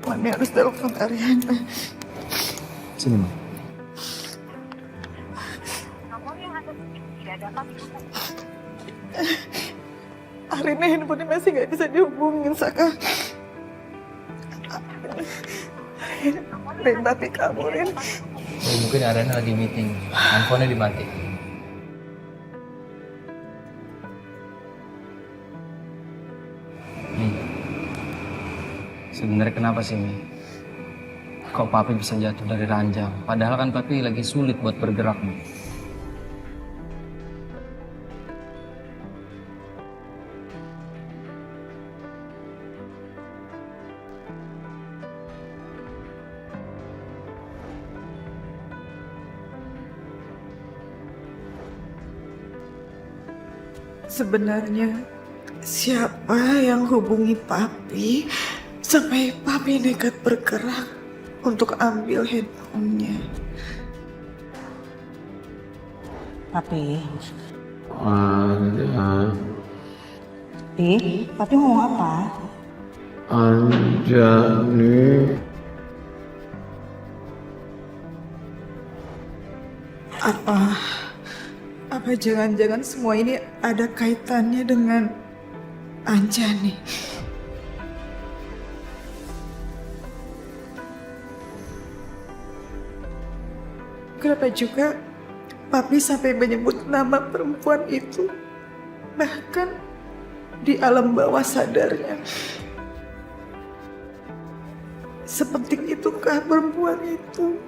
Speaker 14: Mami harus telepon Ariana.
Speaker 1: Sini, Ma.
Speaker 14: Hari ini handphone masih nggak bisa dihubungin, Saka. Rin, tapi kamu, Rin.
Speaker 1: Mungkin Arena lagi meeting, handphonenya dimatiin. Nih, sebenarnya kenapa sih, Mi? Kok papi bisa jatuh dari ranjang? Padahal kan papi lagi sulit buat bergerak, Mi.
Speaker 14: Sebenarnya Siapa yang hubungi papi sampai papi nekat bergerak untuk ambil handphonenya? Papi. Papi ngomong apa?
Speaker 15: Anjani.
Speaker 14: Apa jangan-jangan semua ini ada kaitannya dengan Anjani? Kenapa juga papi sampai menyebut nama perempuan itu, bahkan di alam bawah sadarnya? Sepenting itukah perempuan itu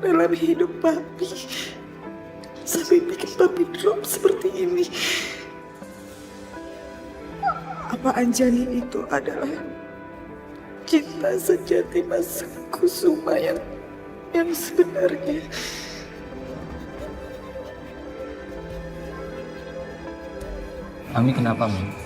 Speaker 14: dalam hidup papi sampai bikin papi drop seperti ini? Apa Anjani itu adalah cinta sejati Mas Kusuma yang sebenarnya?
Speaker 1: Mami kenapa, Mi?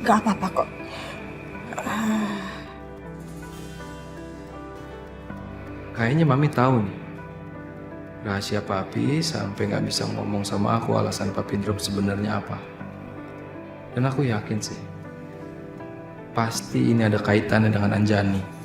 Speaker 14: Gak apa-apa kok.
Speaker 1: Kayaknya Mami tahu nih. Rahasia Papi sampai nggak bisa ngomong sama aku alasan Papi drop sebenarnya apa. Dan aku yakin sih, pasti ini ada kaitannya dengan Anjani.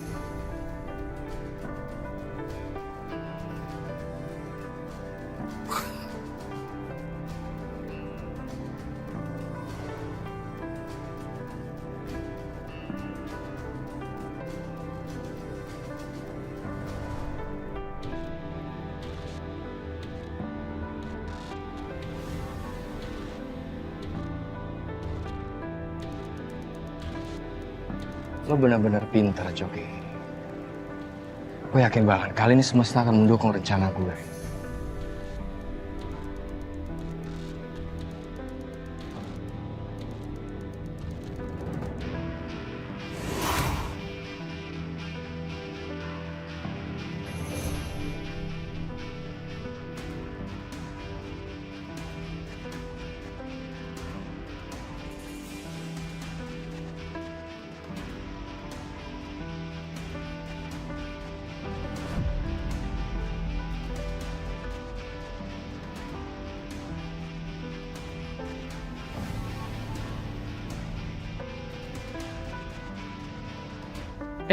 Speaker 18: Lo benar-benar pintar, Coki. Gue yakin banget kali ini semesta akan mendukung rencana gue.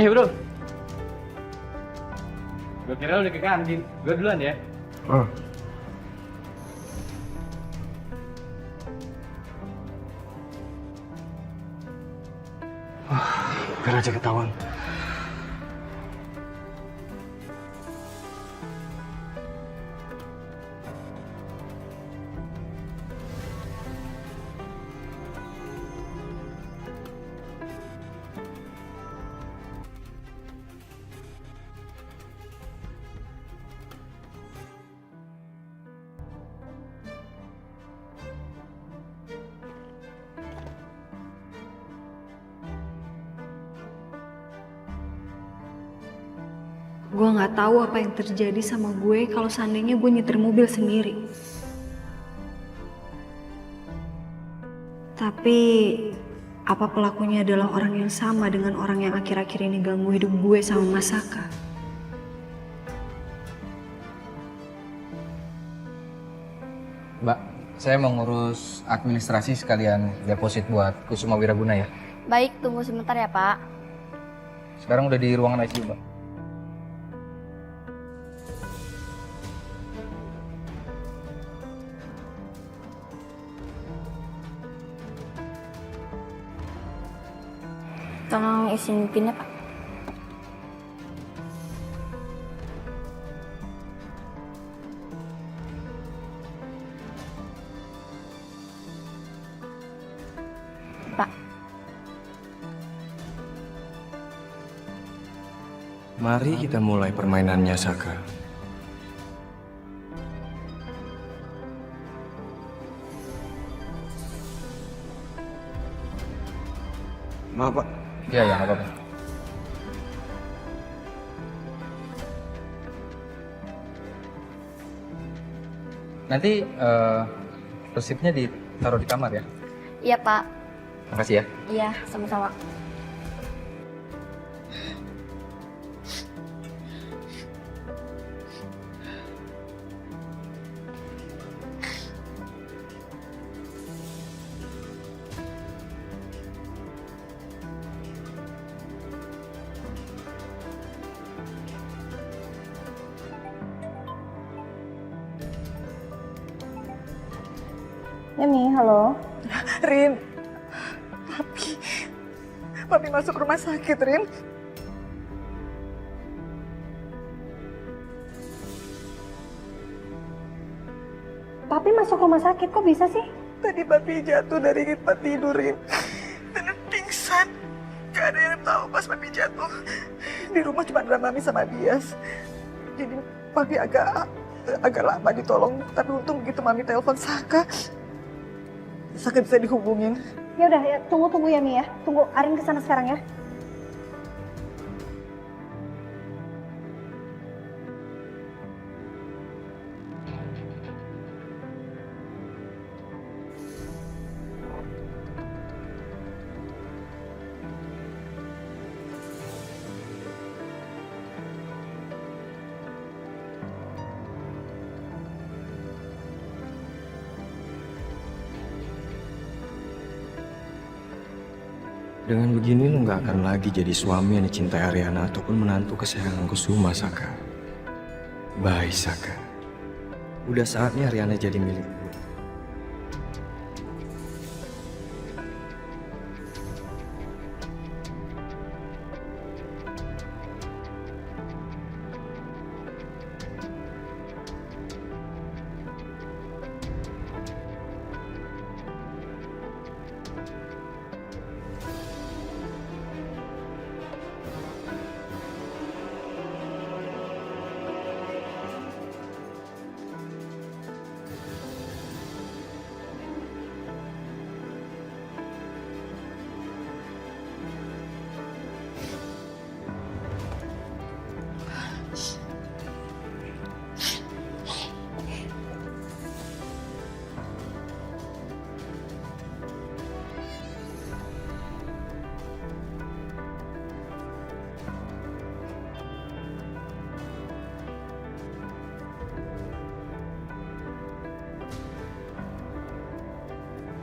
Speaker 21: Bro, gue kira udah ke kantin, gue duluan ya.
Speaker 18: Biar aja ketahuan.
Speaker 3: Gue nggak tahu apa yang terjadi sama gue kalau seandainya gue nyetir mobil sendiri. Tapi apa pelakunya adalah orang yang sama dengan orang yang akhir-akhir ini ganggu hidup gue sama Mas Saka?
Speaker 1: Mbak, saya mau ngurus administrasi sekalian deposit buat Kusuma Wiraguna ya.
Speaker 16: Baik, tunggu sebentar ya, Pak.
Speaker 1: Sekarang udah di ruangan ICU, Mbak.
Speaker 16: Tolong izin pinnya, Pak. Pak.
Speaker 18: Mari kita mulai permainannya, Saka. Maaf, Pak.
Speaker 1: Iya, nggak apa-apa. Nanti resipnya ditaruh di kamar ya.
Speaker 16: Iya, Pak.
Speaker 1: Makasih ya.
Speaker 16: Iya, sama-sama.
Speaker 4: Ya nih, halo.
Speaker 14: Rin, Papi masuk rumah sakit, Rin.
Speaker 3: Papi masuk rumah sakit, kok bisa sih?
Speaker 14: Tadi Papi jatuh dari tempat tidur, Rin. Dan pingsan. Gak ada yang tahu pas Papi jatuh. Di rumah cuma ada Mami sama Bias. Jadi Papi agak lama ditolong. Tapi untung begitu Mami telepon Saka bisa dihubungin.
Speaker 3: Ya udah, ya tunggu ya Mi ya. Tunggu Arin kesana sekarang ya.
Speaker 18: Dengan begini lu nggak akan lagi jadi suami yang dicintai Ariana ataupun menantu kesayangan Kusuma, Saka. Bye, Saka. Udah saatnya Ariana jadi milik gue.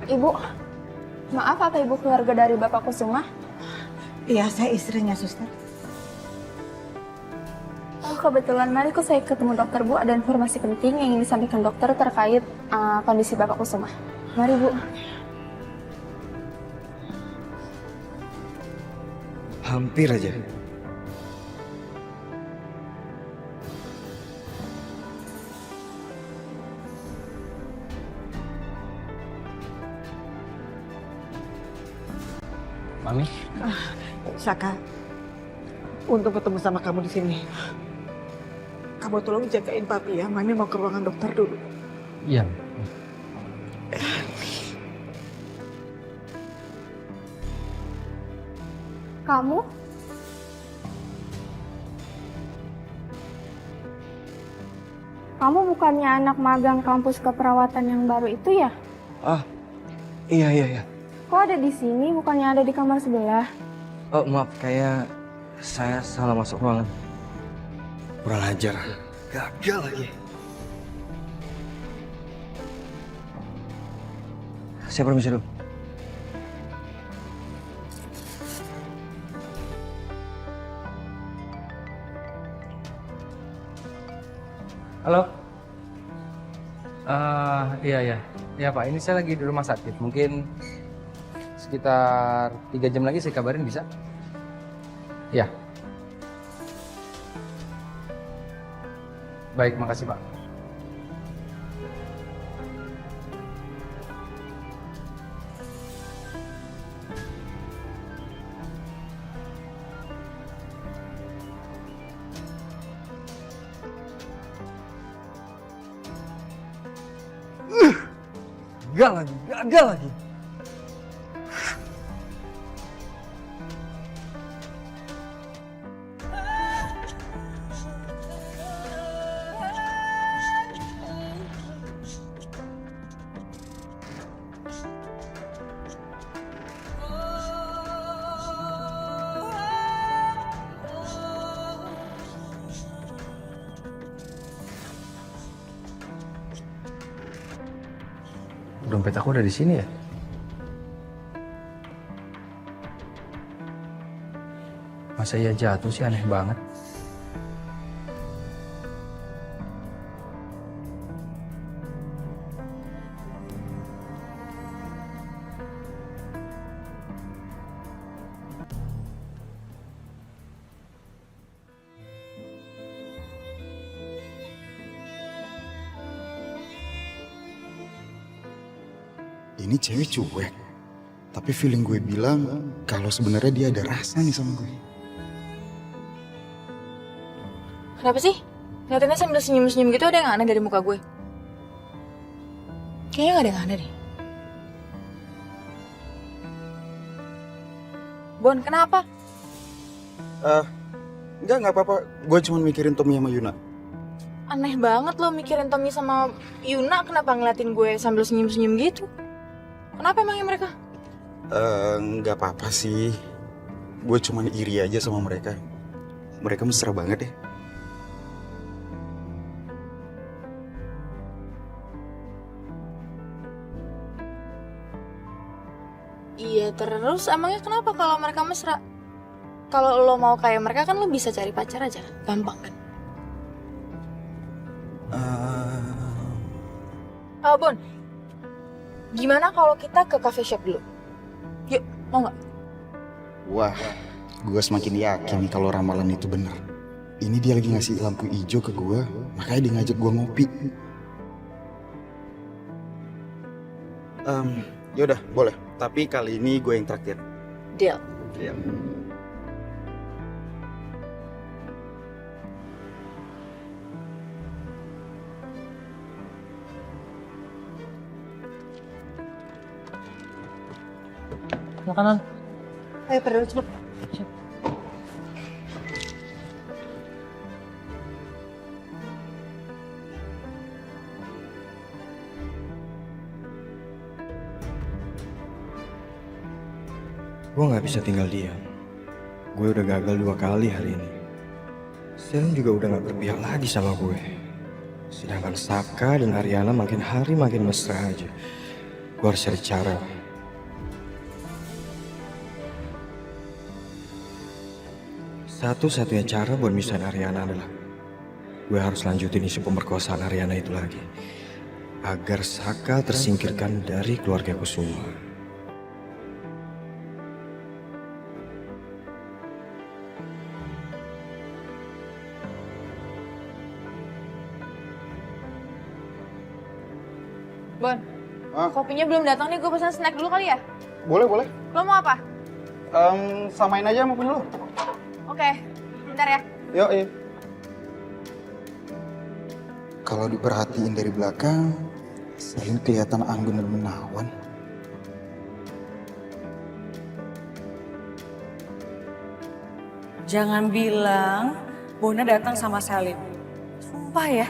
Speaker 4: Ibu, maaf apa ibu keluarga dari Bapak Kusuma?
Speaker 14: Iya, saya istrinya, Suster.
Speaker 4: Oh, kebetulan mari kok saya ketemu dokter Bu, ada informasi penting yang ingin disampaikan dokter terkait kondisi Bapak Kusuma. Mari Bu.
Speaker 18: Hampir aja.
Speaker 1: Mami?
Speaker 14: Saka, untung ketemu sama kamu di sini. Kamu tolong jagain Papi ya, Mami mau ke ruangan dokter dulu.
Speaker 1: Iya.
Speaker 16: Kamu? Kamu bukannya anak magang kampus keperawatan yang baru itu ya?
Speaker 18: Ah, iya.
Speaker 16: Kok ada di sini, bukannya ada di kamar sebelah?
Speaker 18: Oh, maaf, kayak saya salah masuk ruangan. Kurang ajar. Gagal lagi. Saya permisi dulu.
Speaker 1: Halo? Iya. Iya Pak, ini saya lagi di rumah sakit. Mungkin sekitar 3 jam lagi saya kabarin, bisa? Ya. Baik, makasih Pak. Gagal lagi. Dompet aku udah di sini ya? Masa iya jatuh sih, aneh banget.
Speaker 5: Ini cewek cuek, tapi feeling gue bilang kalau sebenarnya dia ada rasa nih sama gue.
Speaker 8: Kenapa sih? Ngeliatinnya sambil senyum-senyum gitu ada yang aneh dari muka gue? Kayaknya gak ada yang aneh deh. Bon, kenapa?
Speaker 5: Enggak apa-apa. Gue cuma mikirin Tommy sama Yuna.
Speaker 8: Aneh banget lo mikirin Tommy sama Yuna, kenapa ngeliatin gue sambil senyum-senyum gitu? Kenapa emangnya mereka?
Speaker 5: Nggak apa-apa sih. Gue cuma iri aja sama mereka. Mereka mesra banget ya.
Speaker 8: Iya terus, emangnya kenapa kalau mereka mesra? Kalau lo mau kayak mereka kan lo bisa cari pacar aja, gampang kan? Bon, gimana kalau kita ke cafe shop dulu? Yuk, mau nggak?
Speaker 5: Wah, gue semakin yakin nih kalau ramalan itu bener. Ini dia lagi ngasih lampu hijau ke gue, makanya dia ngajak gue ngopi. Yaudah, boleh. Tapi kali ini gue yang traktir.
Speaker 8: Deal.
Speaker 5: Deal.
Speaker 7: Makanan.
Speaker 8: Ayo perlu cepet.
Speaker 18: Gue gak bisa tinggal diam. Gue udah gagal 2 kali hari ini. Selin juga udah gak berpihak lagi sama gue. Sedangkan Saka dan Ariana makin hari makin mesra aja. Gue harus cari cara. Satu-satunya cara buat misahin Ariana adalah gue harus lanjutin isu pemerkosaan Ariana itu lagi. Agar Saka tersingkirkan dari keluarga Kusuma.
Speaker 8: Bon, kopinya belum datang nih, gue pesan snack dulu kali ya?
Speaker 5: Boleh, boleh.
Speaker 8: Lo mau apa?
Speaker 5: Samain aja sama punya lo.
Speaker 8: Oke, bentar ya.
Speaker 5: Yuk, iya. Kalau diperhatiin dari belakang, Selin kelihatan anggun dan menawan.
Speaker 14: Jangan bilang Bona datang sama Selin. Sumpah ya,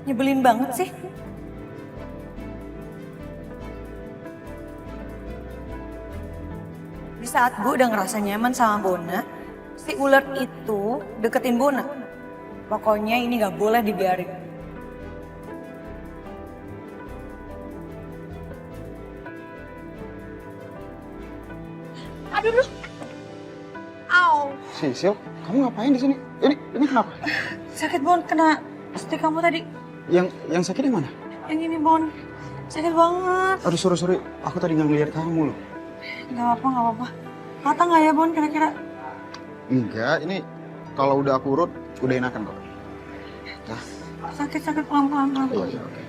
Speaker 14: nyebelin banget sih. Di saat gue udah ngerasa nyaman sama Bona, si ular itu deketin Bona. Pokoknya ini gak boleh dibiarin.
Speaker 8: Aduh, lu. Au.
Speaker 5: Sisil, kamu ngapain di sini? Ini kenapa?
Speaker 14: Sakit Bon, kena stick kamu tadi.
Speaker 5: Yang sakit yang mana?
Speaker 14: Yang ini Bon, sakit banget.
Speaker 5: Aduh, sorry. Aku tadi nggak ngeliat kamu loh.
Speaker 14: Gak apa-apa. Patah nggak ya Bon kira-kira?
Speaker 5: Enggak, ini kalau udah aku urut, udah enakan kok. Nah.
Speaker 14: Sakit pelan-pelan.
Speaker 5: Iya, oke.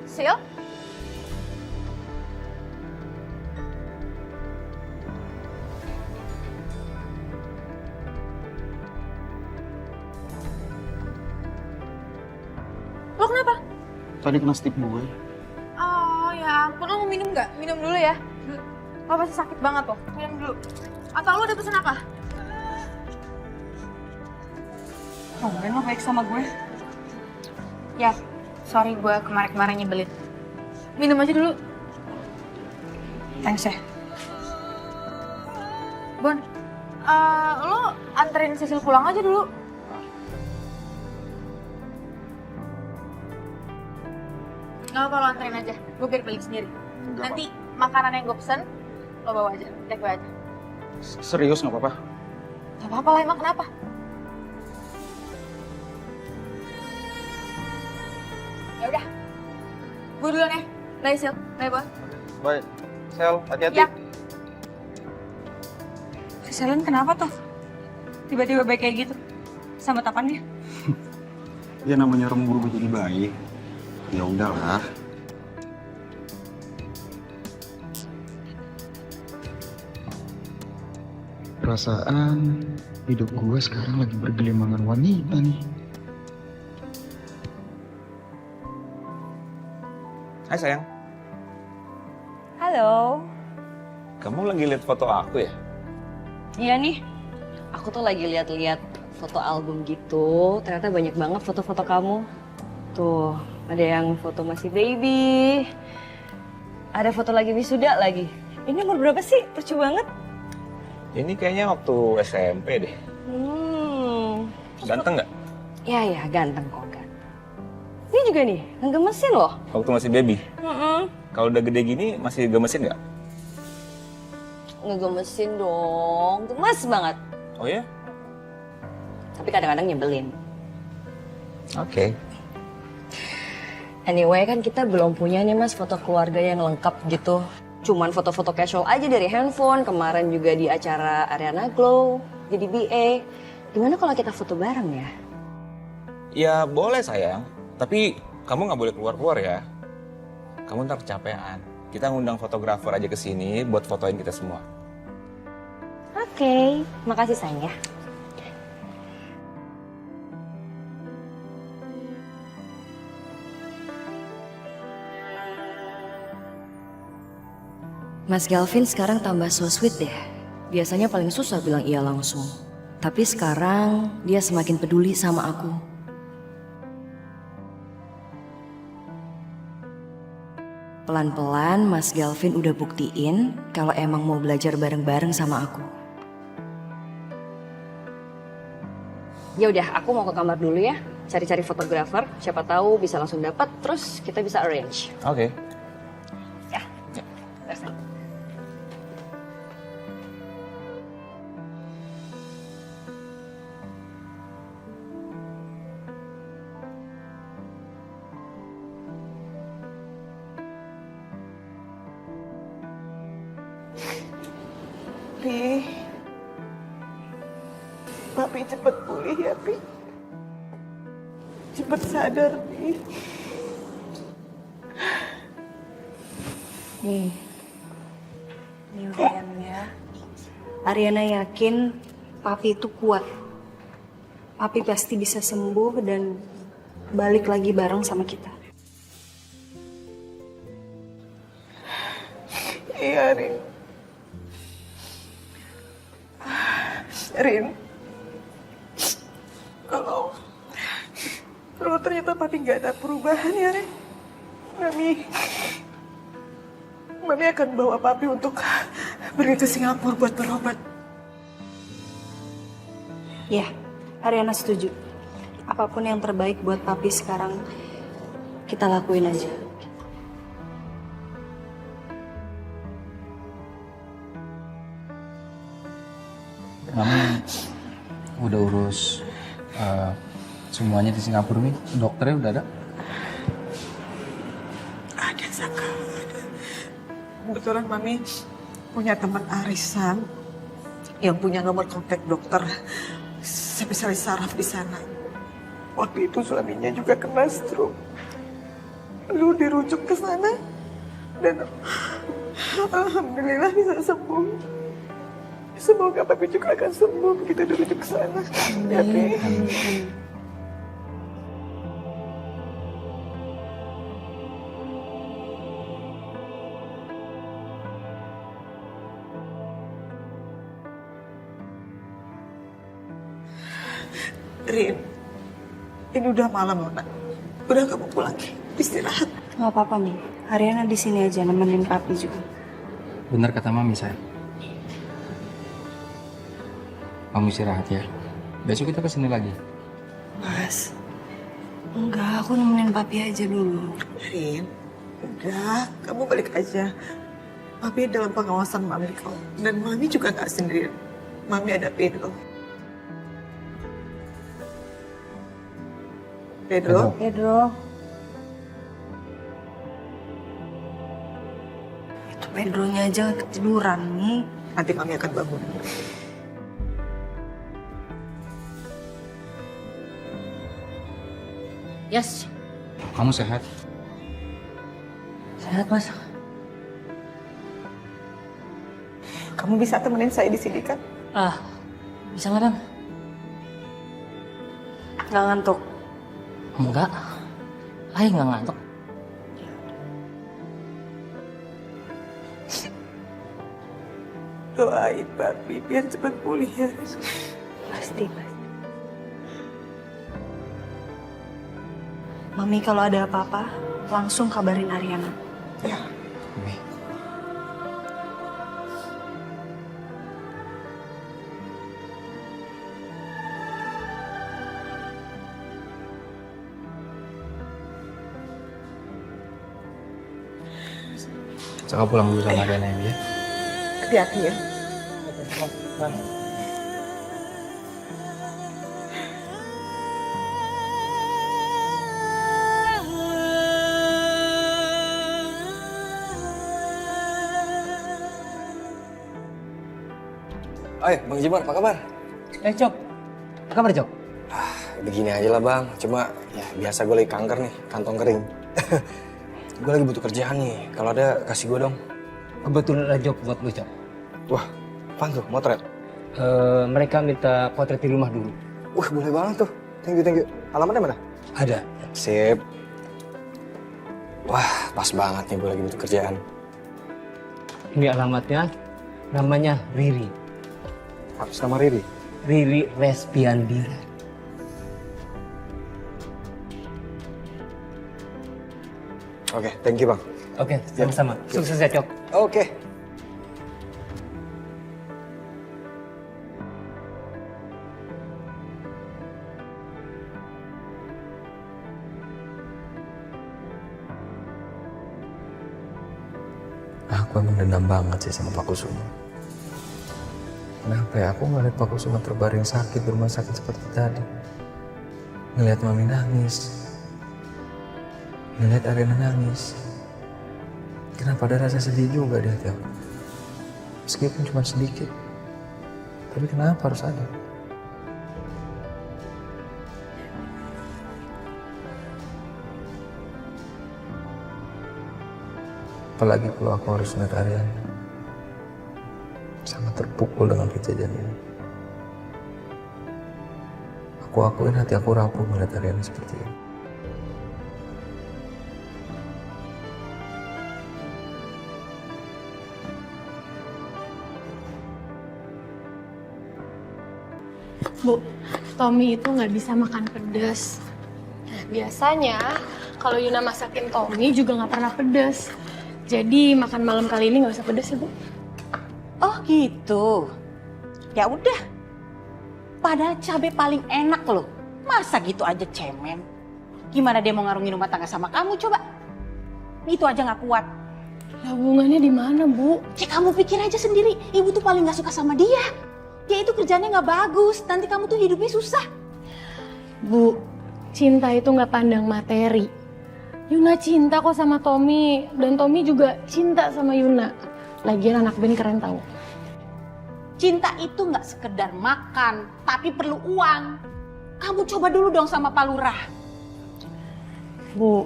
Speaker 8: Sil? Lo kenapa?
Speaker 5: Tadi kena stick gue.
Speaker 8: Oh ya ampun, lo mau minum nggak? Minum dulu ya. Lo pasti sakit banget tuh, minum dulu. Atau lo udah pesen apa?
Speaker 14: Tumben lo baik sama gue.
Speaker 8: Ya, sorry gue kemarin-kemarin nyebelin. Minum aja dulu.
Speaker 14: Thanks ya.
Speaker 8: Bon, lo anterin Sisil pulang aja dulu. Nggak apa-apa, lo anterin aja. Gue biar balik sendiri. Nanti makanan yang gue pesen, lo bawa aja. Take gue aja.
Speaker 5: Serius nggak apa-apa?
Speaker 8: Gak apa-apa lah, emang kenapa? Ya udah. Gue duluan ya. Bye, Sil. Bye, Boy.
Speaker 5: Bye. Sel, hati-hati.
Speaker 8: Ya.
Speaker 13: Selen kenapa tuh? Tiba-tiba baik kayak gitu? Sama tapannya?
Speaker 5: Ya namanya orang berubah jadi baik. Ya udahlah. Perasaan hidup gue sekarang lagi bergelimangan wanita nih.
Speaker 11: Hai sayang,
Speaker 12: Halo.
Speaker 11: kamu lagi lihat foto aku ya?
Speaker 12: Iya nih. Aku tuh lagi lihat-lihat foto album gitu. Ternyata banyak banget foto-foto kamu. Tuh, ada yang foto masih baby. Ada foto lagi wisuda lagi. Ini umur berapa sih? Lucu banget.
Speaker 11: Ini kayaknya waktu SMP deh. Ganteng nggak?
Speaker 12: Ya, ganteng kok, ganteng. Ini juga nih, ngegemesin loh.
Speaker 11: Waktu masih baby. Kalau udah gede gini masih gemesin nggak?
Speaker 12: Ngegemesin dong, gemes banget.
Speaker 11: Oh ya?
Speaker 12: Tapi kadang-kadang nyebelin.
Speaker 11: Oke.
Speaker 12: Anyway, kan kita belum punya nih mas foto keluarga yang lengkap gitu. Cuman foto-foto casual aja dari handphone. Kemarin juga di acara Ariana Glow, jadi BA. Gimana kalau kita foto bareng ya?
Speaker 11: Ya boleh sayang, tapi kamu nggak boleh keluar-keluar ya. Kamu ntar kecapean. Kita ngundang fotografer aja ke sini buat fotoin kita semua.
Speaker 12: Oke, makasih sayang ya. Mas Galvin sekarang tambah so sweet deh. Biasanya paling susah bilang iya langsung. Tapi sekarang dia semakin peduli sama aku. Pelan-pelan Mas Galvin udah buktiin kalau emang mau belajar bareng-bareng sama aku. Ya udah, aku mau ke kamar dulu ya. Cari-cari fotografer, siapa tahu bisa langsung dapat, terus kita bisa arrange.
Speaker 11: Oke.
Speaker 12: Ya. Terus.
Speaker 14: Pi, Papi cepet pulih ya, Pi. Cepet sadar, Pi.
Speaker 3: Nih, Ariana ya. Ariana yakin Papi itu kuat. Papi pasti bisa sembuh dan balik lagi bareng sama kita.
Speaker 14: Iya, Rin. Rin, kalau ternyata Papi nggak ada perubahan ya, Rin. Mami akan bawa Papi untuk pergi ke Singapura buat berobat.
Speaker 3: Ya, Ariana setuju. Apapun yang terbaik buat Papi sekarang, kita lakuin aja.
Speaker 1: Mami udah urus semuanya di Singapura nih, dokternya udah ada?
Speaker 14: Ada, Saka, ada. Kebetulan Mami punya teman arisan yang punya nomor kontak dokter spesialis saraf di sana. Waktu itu suaminya juga kena stroke. Lalu dirujuk ke sana dan alhamdulillah bisa sembuh. Semoga Papi juga akan sembuh begitu dirujuk ke sana. Ya, Pi. Rin, ini udah malam loh, Nak. Udah kamu pulang, istirahat.
Speaker 3: Gak apa-apa, Mi. Ariana di sini aja nemenin Papi juga.
Speaker 1: Bener kata Mami saya. Kamu istirahat ya. Besok kita kesini lagi.
Speaker 3: Mas, enggak, aku nemenin Papi aja dulu.
Speaker 14: Rin, Udah, kamu balik aja. Mami dalam pengawasan Mami kok. Dan Mami juga nggak sendirian. Mami ada Pedro. Pedro?
Speaker 13: Pedro.
Speaker 14: Itu Pedronya aja ketiduran nih. Nanti Mami akan bangun.
Speaker 7: Yes.
Speaker 5: Kamu sehat?
Speaker 7: Sehat, Mas.
Speaker 14: Kamu bisa temenin saya di sini kan?
Speaker 7: Bisa, Madam?
Speaker 14: Nggak ngantuk?
Speaker 7: Enggak. Nggak ngantuk.
Speaker 14: Doain Papi biar cepat pulih ya.
Speaker 3: Pasti. Mami kalau ada apa-apa, langsung kabarin Ariana.
Speaker 14: Ya.
Speaker 1: Saka pulang dulu sama Ariana ya.
Speaker 14: Hati-hati ya.
Speaker 18: Bang Jimar, apa kabar?
Speaker 7: Cok. Apa kabar, Cok?
Speaker 18: Begini aja lah bang, cuma ya biasa gue lagi kanker nih, kantong kering. Gue lagi butuh kerjaan nih, kalau ada kasih gue dong.
Speaker 7: Kebetulan ada job buat lu, Cok.
Speaker 18: Wah, apaan tuh? Motret?
Speaker 7: Mereka minta potret di rumah dulu.
Speaker 18: Wah, boleh banget tuh. Thank you. Alamatnya mana?
Speaker 7: Ada.
Speaker 18: Sip. Wah, pas banget nih gue lagi butuh kerjaan.
Speaker 7: Ini alamatnya, namanya Riri.
Speaker 18: Atas nama Riri?
Speaker 7: Riri Respiandira.
Speaker 18: Oke, thank you bang.
Speaker 7: Oke, sama-sama. Sukses ya, Cok.
Speaker 18: Oke.
Speaker 1: Aku emang dendam banget sih sama Pak Kusuma. Kenapa ya aku ngeliat Pak Kusuma terbaring sakit di rumah sakit seperti tadi. Ngeliat Mami nangis. Ngeliat Ariana nangis. Kenapa ada rasa sedih juga di hati aku? Meskipun cuma sedikit. Tapi kenapa harus ada? Apalagi kalau aku harus ngeliat Ariana. Sangat terpukul dengan kejadian ini. Aku akuin hati aku rapuh melihat Ariana seperti ini.
Speaker 19: Bu, Tommy itu nggak bisa makan pedas. Biasanya kalau Yuna masakin Tommy juga nggak pernah pedas. Jadi makan malam kali ini nggak usah pedas ya, Bu.
Speaker 12: Oh gitu. Ya udah. Padahal cabai paling enak loh. Masa gitu aja cemen? Gimana dia mau ngarungin rumah tangga sama kamu coba? Itu aja nggak kuat.
Speaker 19: Hubungannya di mana, Bu?
Speaker 12: Ya kamu pikir aja sendiri. Ibu tuh paling nggak suka sama dia. Dia itu kerjanya nggak bagus. Nanti kamu tuh hidupnya susah.
Speaker 19: Bu, cinta itu nggak pandang materi. Yuna cinta kok sama Tommy. Dan Tommy juga cinta sama Yuna. Lagian anak band keren tahu.
Speaker 12: Cinta itu nggak sekedar makan, tapi perlu uang. Kamu coba dulu dong sama Pak Lurah.
Speaker 19: Bu,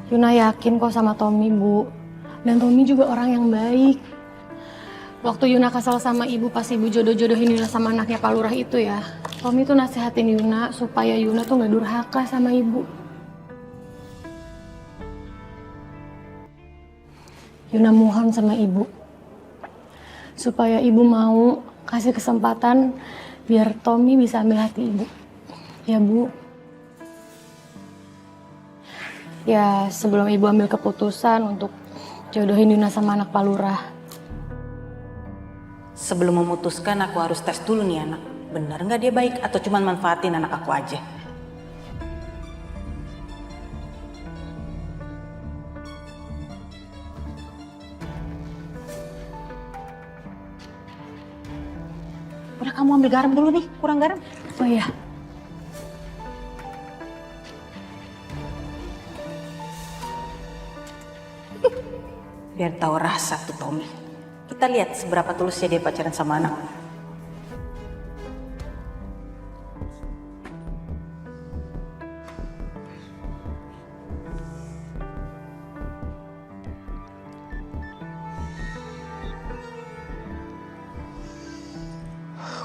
Speaker 19: Yuna yakin kok sama Tommy, Bu. Dan Tommy juga orang yang baik. Waktu Yuna kesal sama ibu pas ibu jodoh-jodohin Yuna sama anaknya Pak Lurah itu ya. Tommy tuh nasihatin Yuna supaya Yuna tuh gak durhaka sama ibu. Yuna mohon sama ibu. Supaya ibu mau kasih kesempatan biar Tommy bisa ambil hati ibu. Ya, Bu. Ya, sebelum ibu ambil keputusan untuk jodohin Yuna sama anak Pak Lurah.
Speaker 12: Sebelum memutuskan aku harus tes dulu nih anak. Benar nggak dia baik atau cuma manfaatin anak aku aja? mau ambil garam dulu nih, kurang garam.
Speaker 19: Oh iya.
Speaker 14: Biar tahu rasa tuh Tommy. Kita lihat seberapa tulusnya dia pacaran sama anak.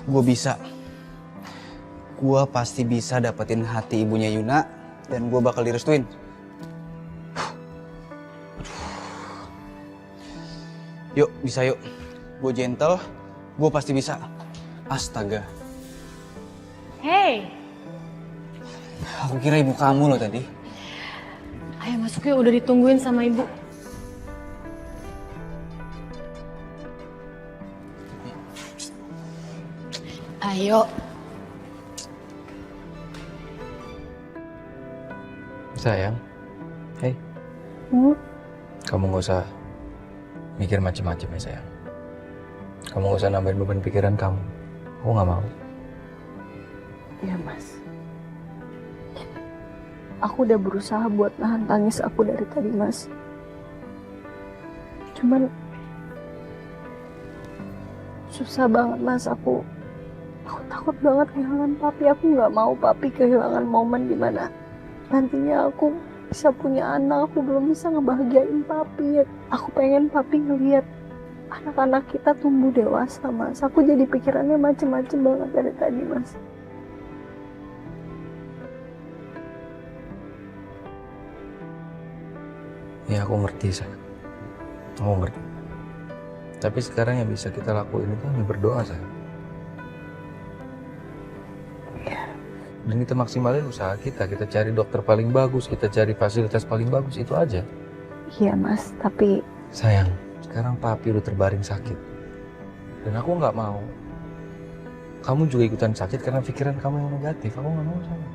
Speaker 6: Gue bisa. Gue pasti bisa dapetin hati ibunya Yuna dan gue bakal direstuin. Yuk, bisa yuk. Gue gentle, gue pasti bisa. Astaga.
Speaker 19: Hey,
Speaker 6: Aku kira ibu kamu loh tadi.
Speaker 19: ayo masuk yuk, udah ditungguin sama ibu. Ayo.
Speaker 1: Sayang, hey, kamu gak usah mikir macem-macem ya sayang. Kamu gak usah nambahin beban pikiran kamu. Aku gak mau.
Speaker 3: Iya Mas. Aku udah berusaha buat nahan tangis aku dari tadi Mas. Cuman susah banget Mas. Aku takut banget kehilangan papi. Aku nggak mau papi kehilangan momen dimana nantinya aku bisa punya anak. Aku belum bisa ngebahagiain papi. Aku pengen papi ngelihat anak-anak kita tumbuh dewasa Mas. Aku jadi pikirannya macem-macem banget dari tadi Mas.
Speaker 1: Ya aku ngerti sayang. Aku ngerti. Tapi sekarang yang bisa kita lakuin itu hanya berdoa sayang. Dan kita maksimalin usaha kita. Kita cari dokter paling bagus, kita cari fasilitas paling bagus, itu aja.
Speaker 3: Iya Mas, tapi
Speaker 1: Sayang, sekarang papi udah terbaring sakit. Dan aku nggak mau kamu juga ikutan sakit karena pikiran kamu yang negatif. Aku nggak mau sayang.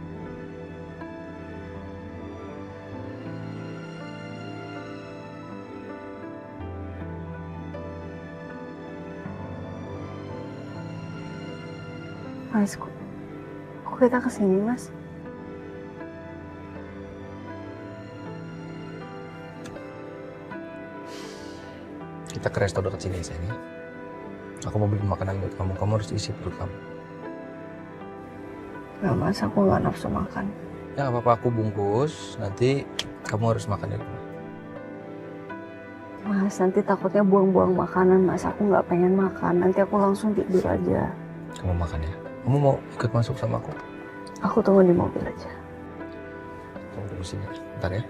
Speaker 3: Mas, kok kita kesini Mas?
Speaker 1: Kita ke resto dekat sini sayang ya. Aku mau beli makanan buat kamu. Kamu harus isi perut kamu.
Speaker 3: Gak Mas, aku gak nafsu makan.
Speaker 1: Ya nggak apa-apa, aku bungkus. Nanti kamu harus makan di rumah.
Speaker 3: Mas, nanti takutnya buang-buang makanan Mas. Aku gak pengen makan. Nanti aku langsung tidur aja.
Speaker 1: Kamu makan ya. Kamu mau ikut masuk sama aku?
Speaker 3: Aku tunggu di mobil aja.
Speaker 1: Kamu tunggu sini. Bentar ya.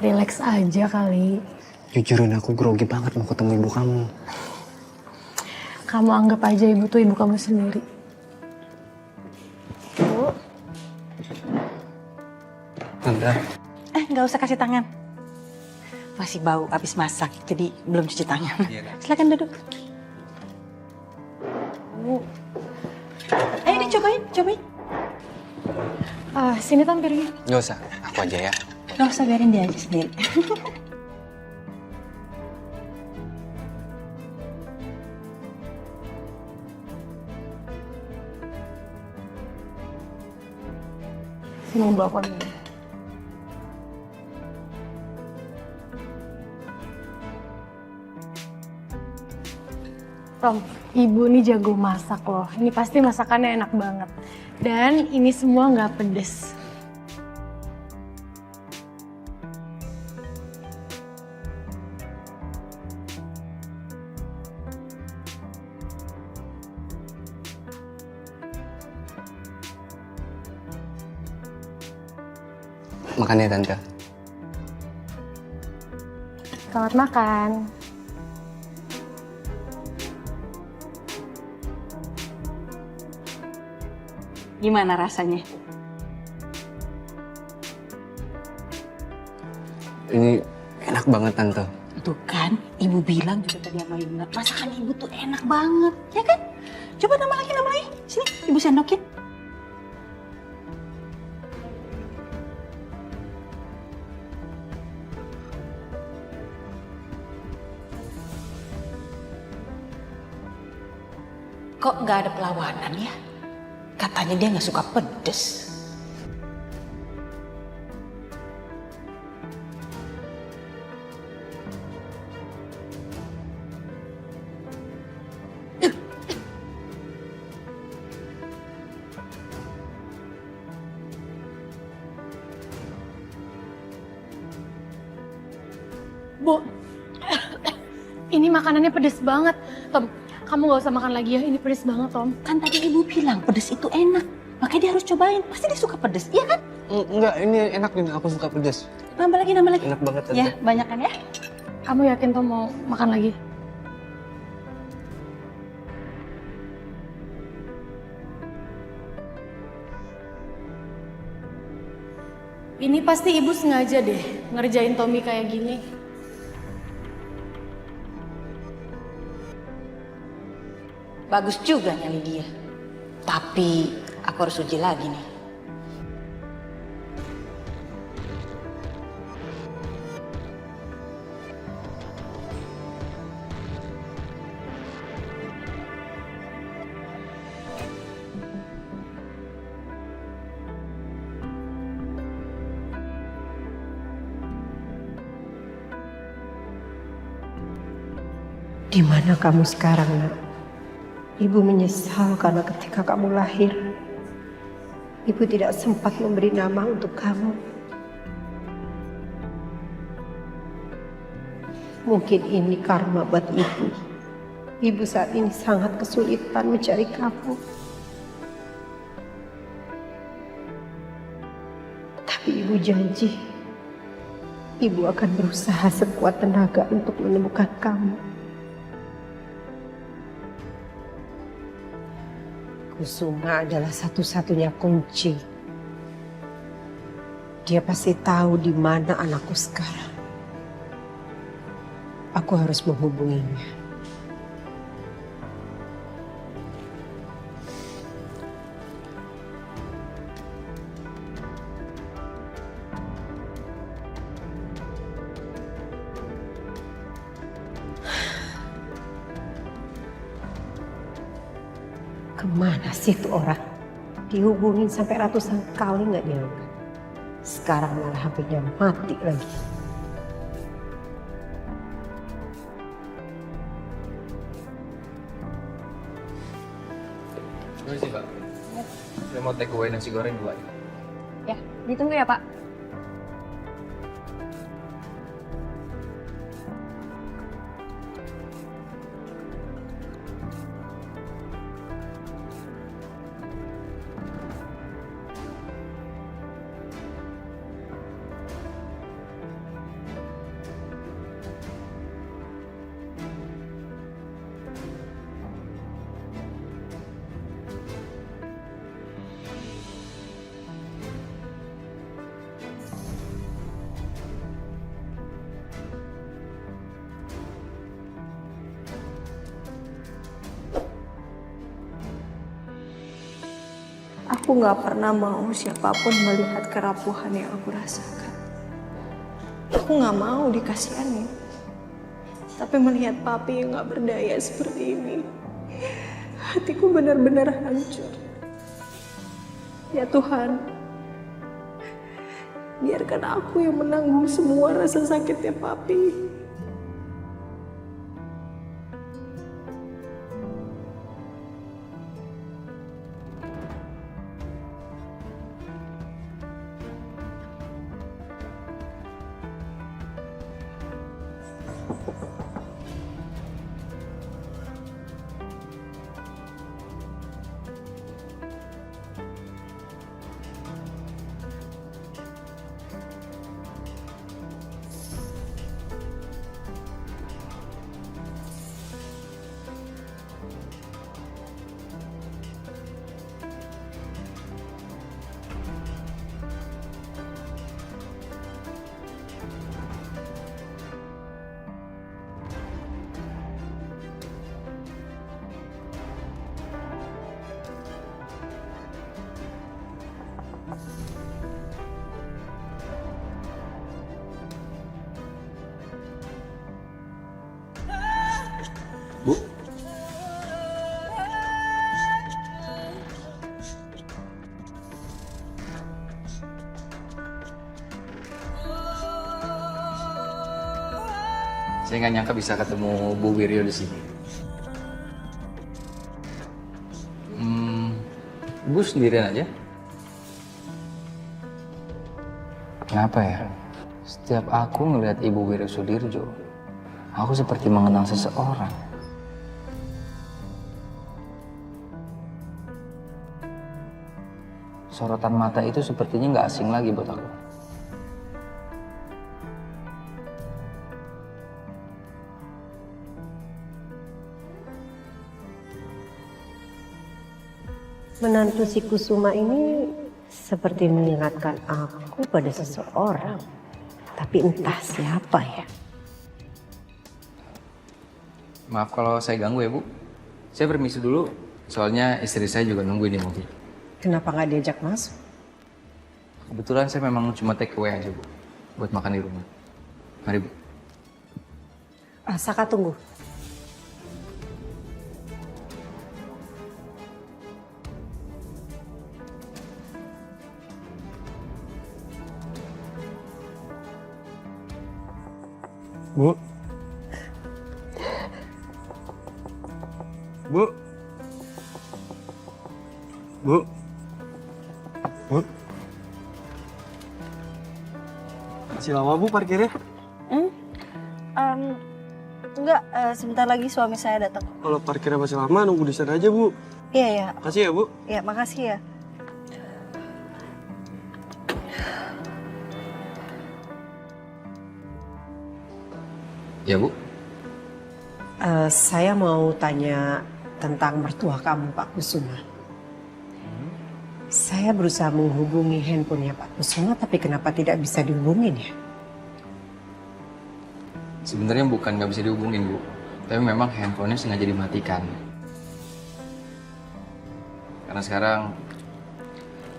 Speaker 19: Relax aja kali.
Speaker 6: Jujurin aku grogi banget mau ketemu ibu kamu.
Speaker 19: Kamu anggap aja ibu tuh ibu kamu sendiri.
Speaker 6: Tante.
Speaker 14: Nggak usah kasih tangan. Masih bau abis masak, jadi belum cuci tangan. Silakan duduk. Ayo dicobain, cobain.
Speaker 19: Sini tampilnya.
Speaker 6: Nggak usah, aku aja ya.
Speaker 14: Nggak usah, biarin dia aja sendiri.
Speaker 19: Sini bawa konten. Tom, ibu ini jago masak loh. Ini pasti masakannya enak banget. Dan ini semua nggak pedes.
Speaker 6: Makan ya Tante.
Speaker 19: Selamat makan.
Speaker 14: Gimana rasanya?
Speaker 6: Ini enak banget Tante.
Speaker 14: Tuh kan, ibu bilang juga tadi sama Yuna, masakan ibu tuh enak banget, ya kan? Coba nama lagi. Sini, ibu sendokin.
Speaker 12: Kok nggak ada perlawanan ya? Katanya dia nggak suka pedes.
Speaker 19: Bu, ini makanannya pedes banget. Tom, kamu gak usah makan lagi ya, ini pedes banget Tom.
Speaker 12: Kan tadi ibu bilang pedes itu enak, makanya dia harus cobain. Pasti dia suka pedes, iya kan?
Speaker 9: Enggak, ini enak nih, aku suka pedas.
Speaker 12: Nambah lagi, nambah lagi.
Speaker 9: Enak banget tante.
Speaker 12: Ya, banyak kan ya?
Speaker 19: Kamu yakin Tom mau makan lagi? Ini pasti ibu sengaja deh ngerjain Tommy kayak gini.
Speaker 12: Bagus juga nyali dia. Tapi aku harus uji lagi nih.
Speaker 2: Di mana kamu sekarang, Nak? Ibu menyesal karena ketika kamu lahir, Ibu tidak sempat memberi nama untuk kamu. Mungkin ini karma buat Ibu. Ibu saat ini sangat kesulitan mencari kamu. Tapi Ibu janji, Ibu akan berusaha sekuat tenaga untuk menemukan kamu. Kusuma adalah satu-satunya kunci. Dia pasti tahu di mana anakku sekarang. Aku harus menghubunginya. Kemana sih tuh orang? Dihubungin sampai ratusan kali nggak diangkat. Sekarang malah HP-nya mati lagi.
Speaker 1: Permisi Pak. Saya mau take away nasi goreng 2.
Speaker 12: Ya, ditunggu ya Pak.
Speaker 3: Aku gak pernah mau siapapun melihat kerapuhan yang aku rasakan. Aku gak mau dikasihani. Tapi melihat papi yang gak berdaya seperti ini, hatiku benar-benar hancur. Ya Tuhan, biarkan aku yang menanggung semua rasa sakitnya papi.
Speaker 1: Saya nggak nyangka bisa ketemu Bu Wiryo di sini. Bu sendirian aja? Kenapa ya? Setiap aku ngelihat Ibu Wiryo Sudirjo, aku seperti mengenal seseorang. Sorotan mata itu sepertinya nggak asing lagi buat aku.
Speaker 2: Menantu si Kusuma ini seperti mengingatkan aku pada seseorang. Tapi entah siapa ya.
Speaker 1: Maaf kalau saya ganggu ya Bu. Saya permisi dulu, soalnya istri saya juga nungguin di mobil.
Speaker 2: Kenapa nggak diajak masuk?
Speaker 1: Kebetulan saya memang cuma take away aja Bu, buat makan di rumah. Mari Bu.
Speaker 2: Saka tunggu.
Speaker 9: Bu. Bu. Bu. Bu. Masih lama Bu parkirnya?
Speaker 3: Enggak, sebentar lagi suami saya datang.
Speaker 9: Kalau parkirnya masih lama nunggu di sana aja Bu.
Speaker 3: Iya, ya.
Speaker 9: Makasih ya Bu.
Speaker 3: Ya, makasih ya.
Speaker 1: Ya Bu.
Speaker 2: Saya mau tanya tentang mertua kamu, Pak Kusuma. Saya berusaha menghubungi handphonenya Pak Kusuma, tapi kenapa tidak bisa dihubungin ya?
Speaker 1: Sebenarnya bukan nggak bisa dihubungin Bu, tapi memang handphonenya sengaja dimatikan. Karena sekarang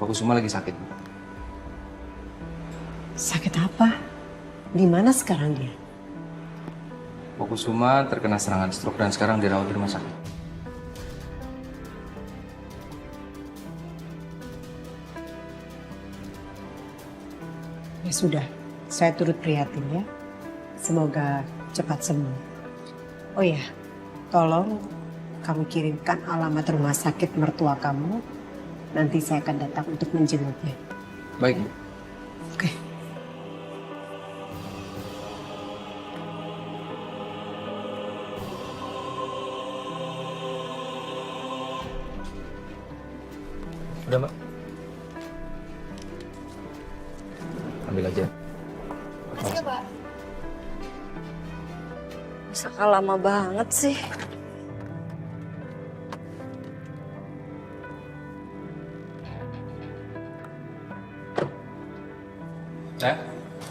Speaker 1: Pak Kusuma lagi sakit.
Speaker 2: Sakit apa? Di mana sekarang dia?
Speaker 1: Pak Kusuma terkena serangan stroke dan sekarang dirawat di rumah sakit.
Speaker 2: Ya sudah, saya turut prihatin ya. Semoga cepat sembuh. Oh ya, tolong kamu kirimkan alamat rumah sakit mertua kamu. Nanti saya akan datang untuk menjenguknya.
Speaker 1: Baik Bu.
Speaker 2: Oke.
Speaker 1: Udah Mbak. Ambil aja.
Speaker 3: Iya, Pak. Saka lama banget sih.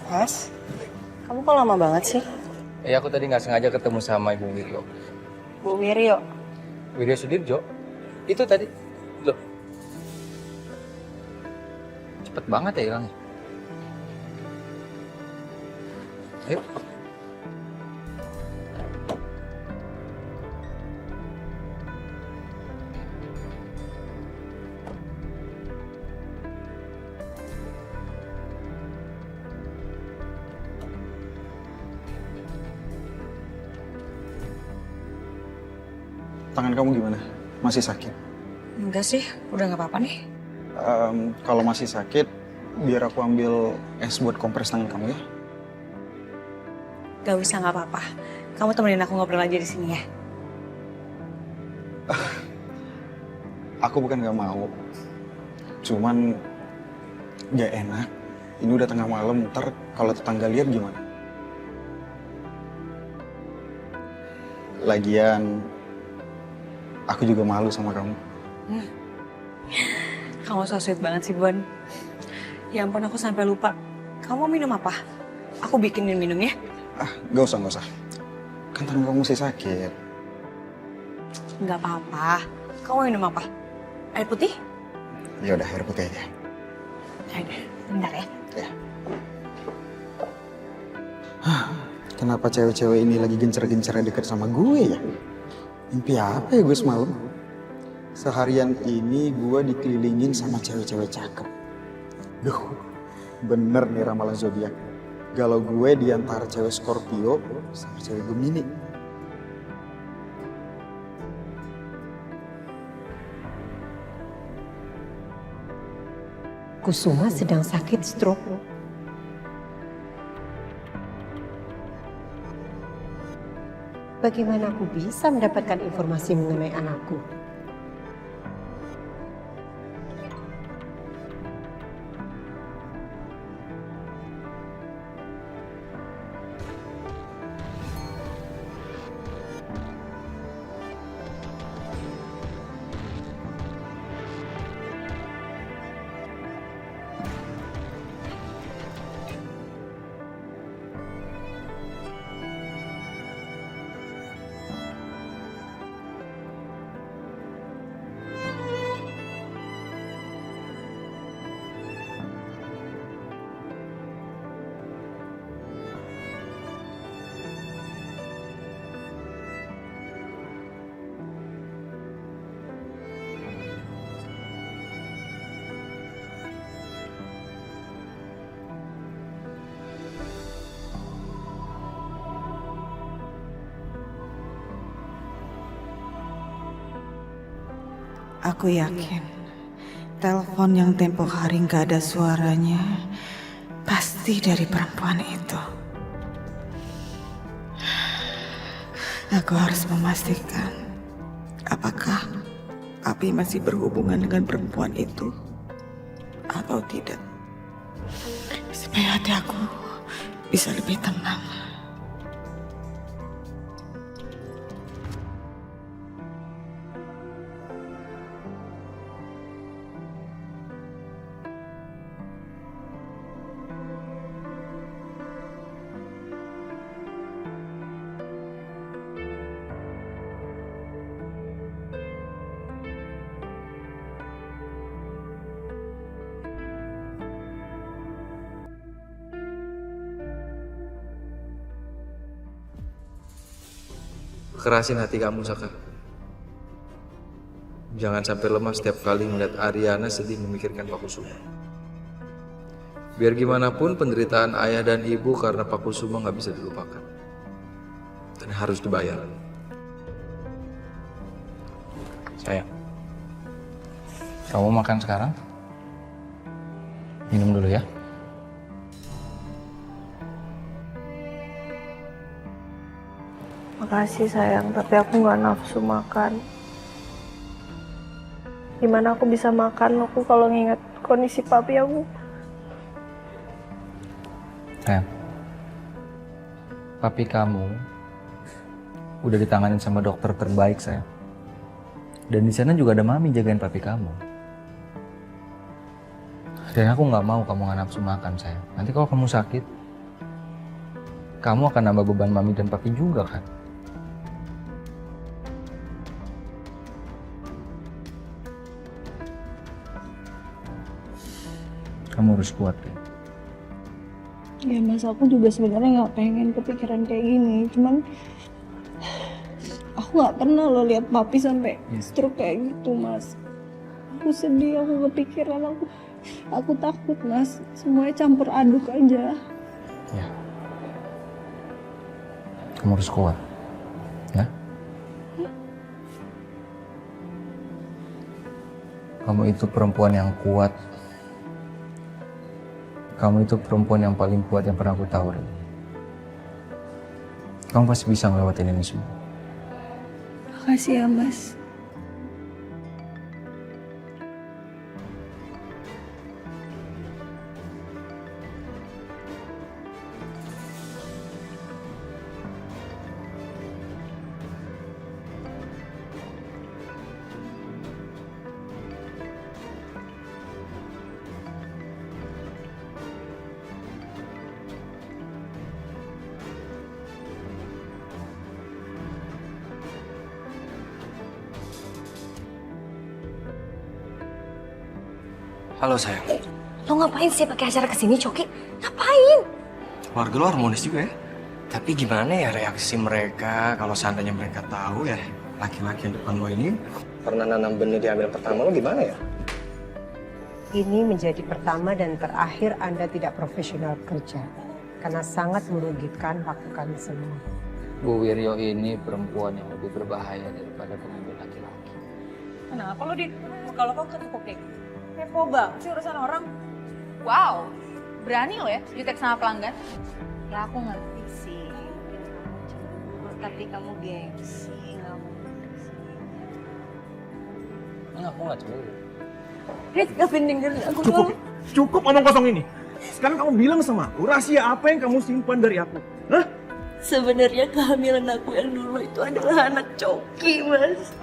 Speaker 3: Mas, kamu kok lama banget sih?
Speaker 1: Ya aku tadi nggak sengaja ketemu sama Ibu Wiryo.
Speaker 3: Bu Wiryo.
Speaker 1: Wiryo Sudirjo. Itu tadi. Loh. Cepet banget ya hilangnya. Ayo.
Speaker 5: Tangan kamu gimana? Masih sakit?
Speaker 14: Enggak sih, udah nggak apa-apa nih.
Speaker 5: Kalau masih sakit, biar aku ambil es buat kompres tangan kamu ya.
Speaker 14: Gak usah, nggak apa-apa. Kamu temenin aku ngobrol aja di sini ya.
Speaker 5: Aku bukan gak mau, cuman gak enak. Ini udah tengah malam, ntar kalau tetangga lihat gimana? Lagian, aku juga malu sama kamu.
Speaker 14: Kamu so sweet banget sih, Bon. Ya ampun, aku sampai lupa. Kamu minum apa? Aku bikinin minum ya.
Speaker 5: Gak usah. Kan tangan kamu masih sakit.
Speaker 14: Nggak apa-apa. Kamu minum apa? Air putih?
Speaker 5: Ya udah, air putih aja.
Speaker 14: Ya udah, bentar ya.
Speaker 5: Kenapa cewek-cewek ini lagi gencar-gencarnya deket sama gue ya? Mimpi apa ya gue semalam? Seharian ini gue dikelilingin sama cewek-cewek cakep. Duh, bener nih ramalan zodiak. galau gue di antara cewek Scorpio sama cewek Gemini.
Speaker 2: Kusuma sedang sakit stroke. Bagaimana aku bisa mendapatkan informasi mengenai anakku?
Speaker 14: Aku yakin telepon yang tempo hari gak ada suaranya pasti dari perempuan itu. Aku harus memastikan apakah Papi masih berhubungan dengan perempuan itu atau tidak. Supaya hati aku bisa lebih tenang.
Speaker 1: Kerasin hati kamu, Saka. Jangan sampai lemah setiap kali melihat Ariana sedih memikirkan Pak Kusuma. Biar gimana pun penderitaan ayah dan ibu karena Pak Kusuma nggak bisa dilupakan. Dan harus dibayar.
Speaker 11: Sayang, kamu makan sekarang? Minum dulu ya.
Speaker 3: Makasih sayang, tapi aku nggak nafsu makan. Gimana aku bisa makan aku kalau nginget kondisi papi aku?
Speaker 11: Sayang, papi kamu udah ditanganin sama dokter terbaik, sayang. Dan di sana juga ada mami jagain papi kamu. Dan aku nggak mau kamu nggak nafsu makan, sayang. Nanti kalau kamu sakit, kamu akan nambah beban mami dan papi juga kan? Kamu harus kuat ya.
Speaker 3: Ya mas, aku juga sebenarnya nggak pengen kepikiran kayak gini. Cuman aku nggak pernah lo lihat papi sampai stroke kayak gitu mas. Aku sedih, aku kepikiran, aku takut mas. Semuanya campur aduk aja.
Speaker 11: Ya. Kamu harus kuat, ya. Kamu itu perempuan yang kuat. Kamu itu perempuan yang paling kuat yang pernah aku tahu. Kamu pasti bisa ngelewatin ini semua.
Speaker 3: Makasih ya mas.
Speaker 18: Halo sayang.
Speaker 12: Lo ngapain sih pakai acara kesini, Coki? Ngapain?
Speaker 18: Keluarga lo harmonis juga ya. Tapi gimana ya reaksi mereka kalau seandainya mereka tahu ya laki-laki yang depan lo ini pernah nanam benih di hamil pertama lo, gimana ya?
Speaker 2: Ini menjadi pertama dan terakhir Anda tidak profesional kerja. karena sangat merugikan waktu kami semua.
Speaker 1: Bu Wiryo ini perempuan yang lebih berbahaya daripada pemimpin laki-laki.
Speaker 4: Kenapa lo di muka lo kok ketukuk kayak gitu? Kepo banget sih urusan orang. Wow, berani lo ya jutek sama pelanggan.
Speaker 3: Ya aku ngerti sih, mungkin kamu cemburu, tapi kamu gengsi, nggak mungkin sih.
Speaker 1: Enggak, aku nggak cemburu.
Speaker 3: Riz, Gavin dengerin aku
Speaker 10: Cukup,
Speaker 3: dulu.
Speaker 10: cukup omong kosong ini. Sekarang kamu bilang sama aku, rahasia apa yang kamu simpan dari aku? Hah?
Speaker 3: Sebenarnya kehamilan aku yang dulu itu adalah anak Coki, Mas.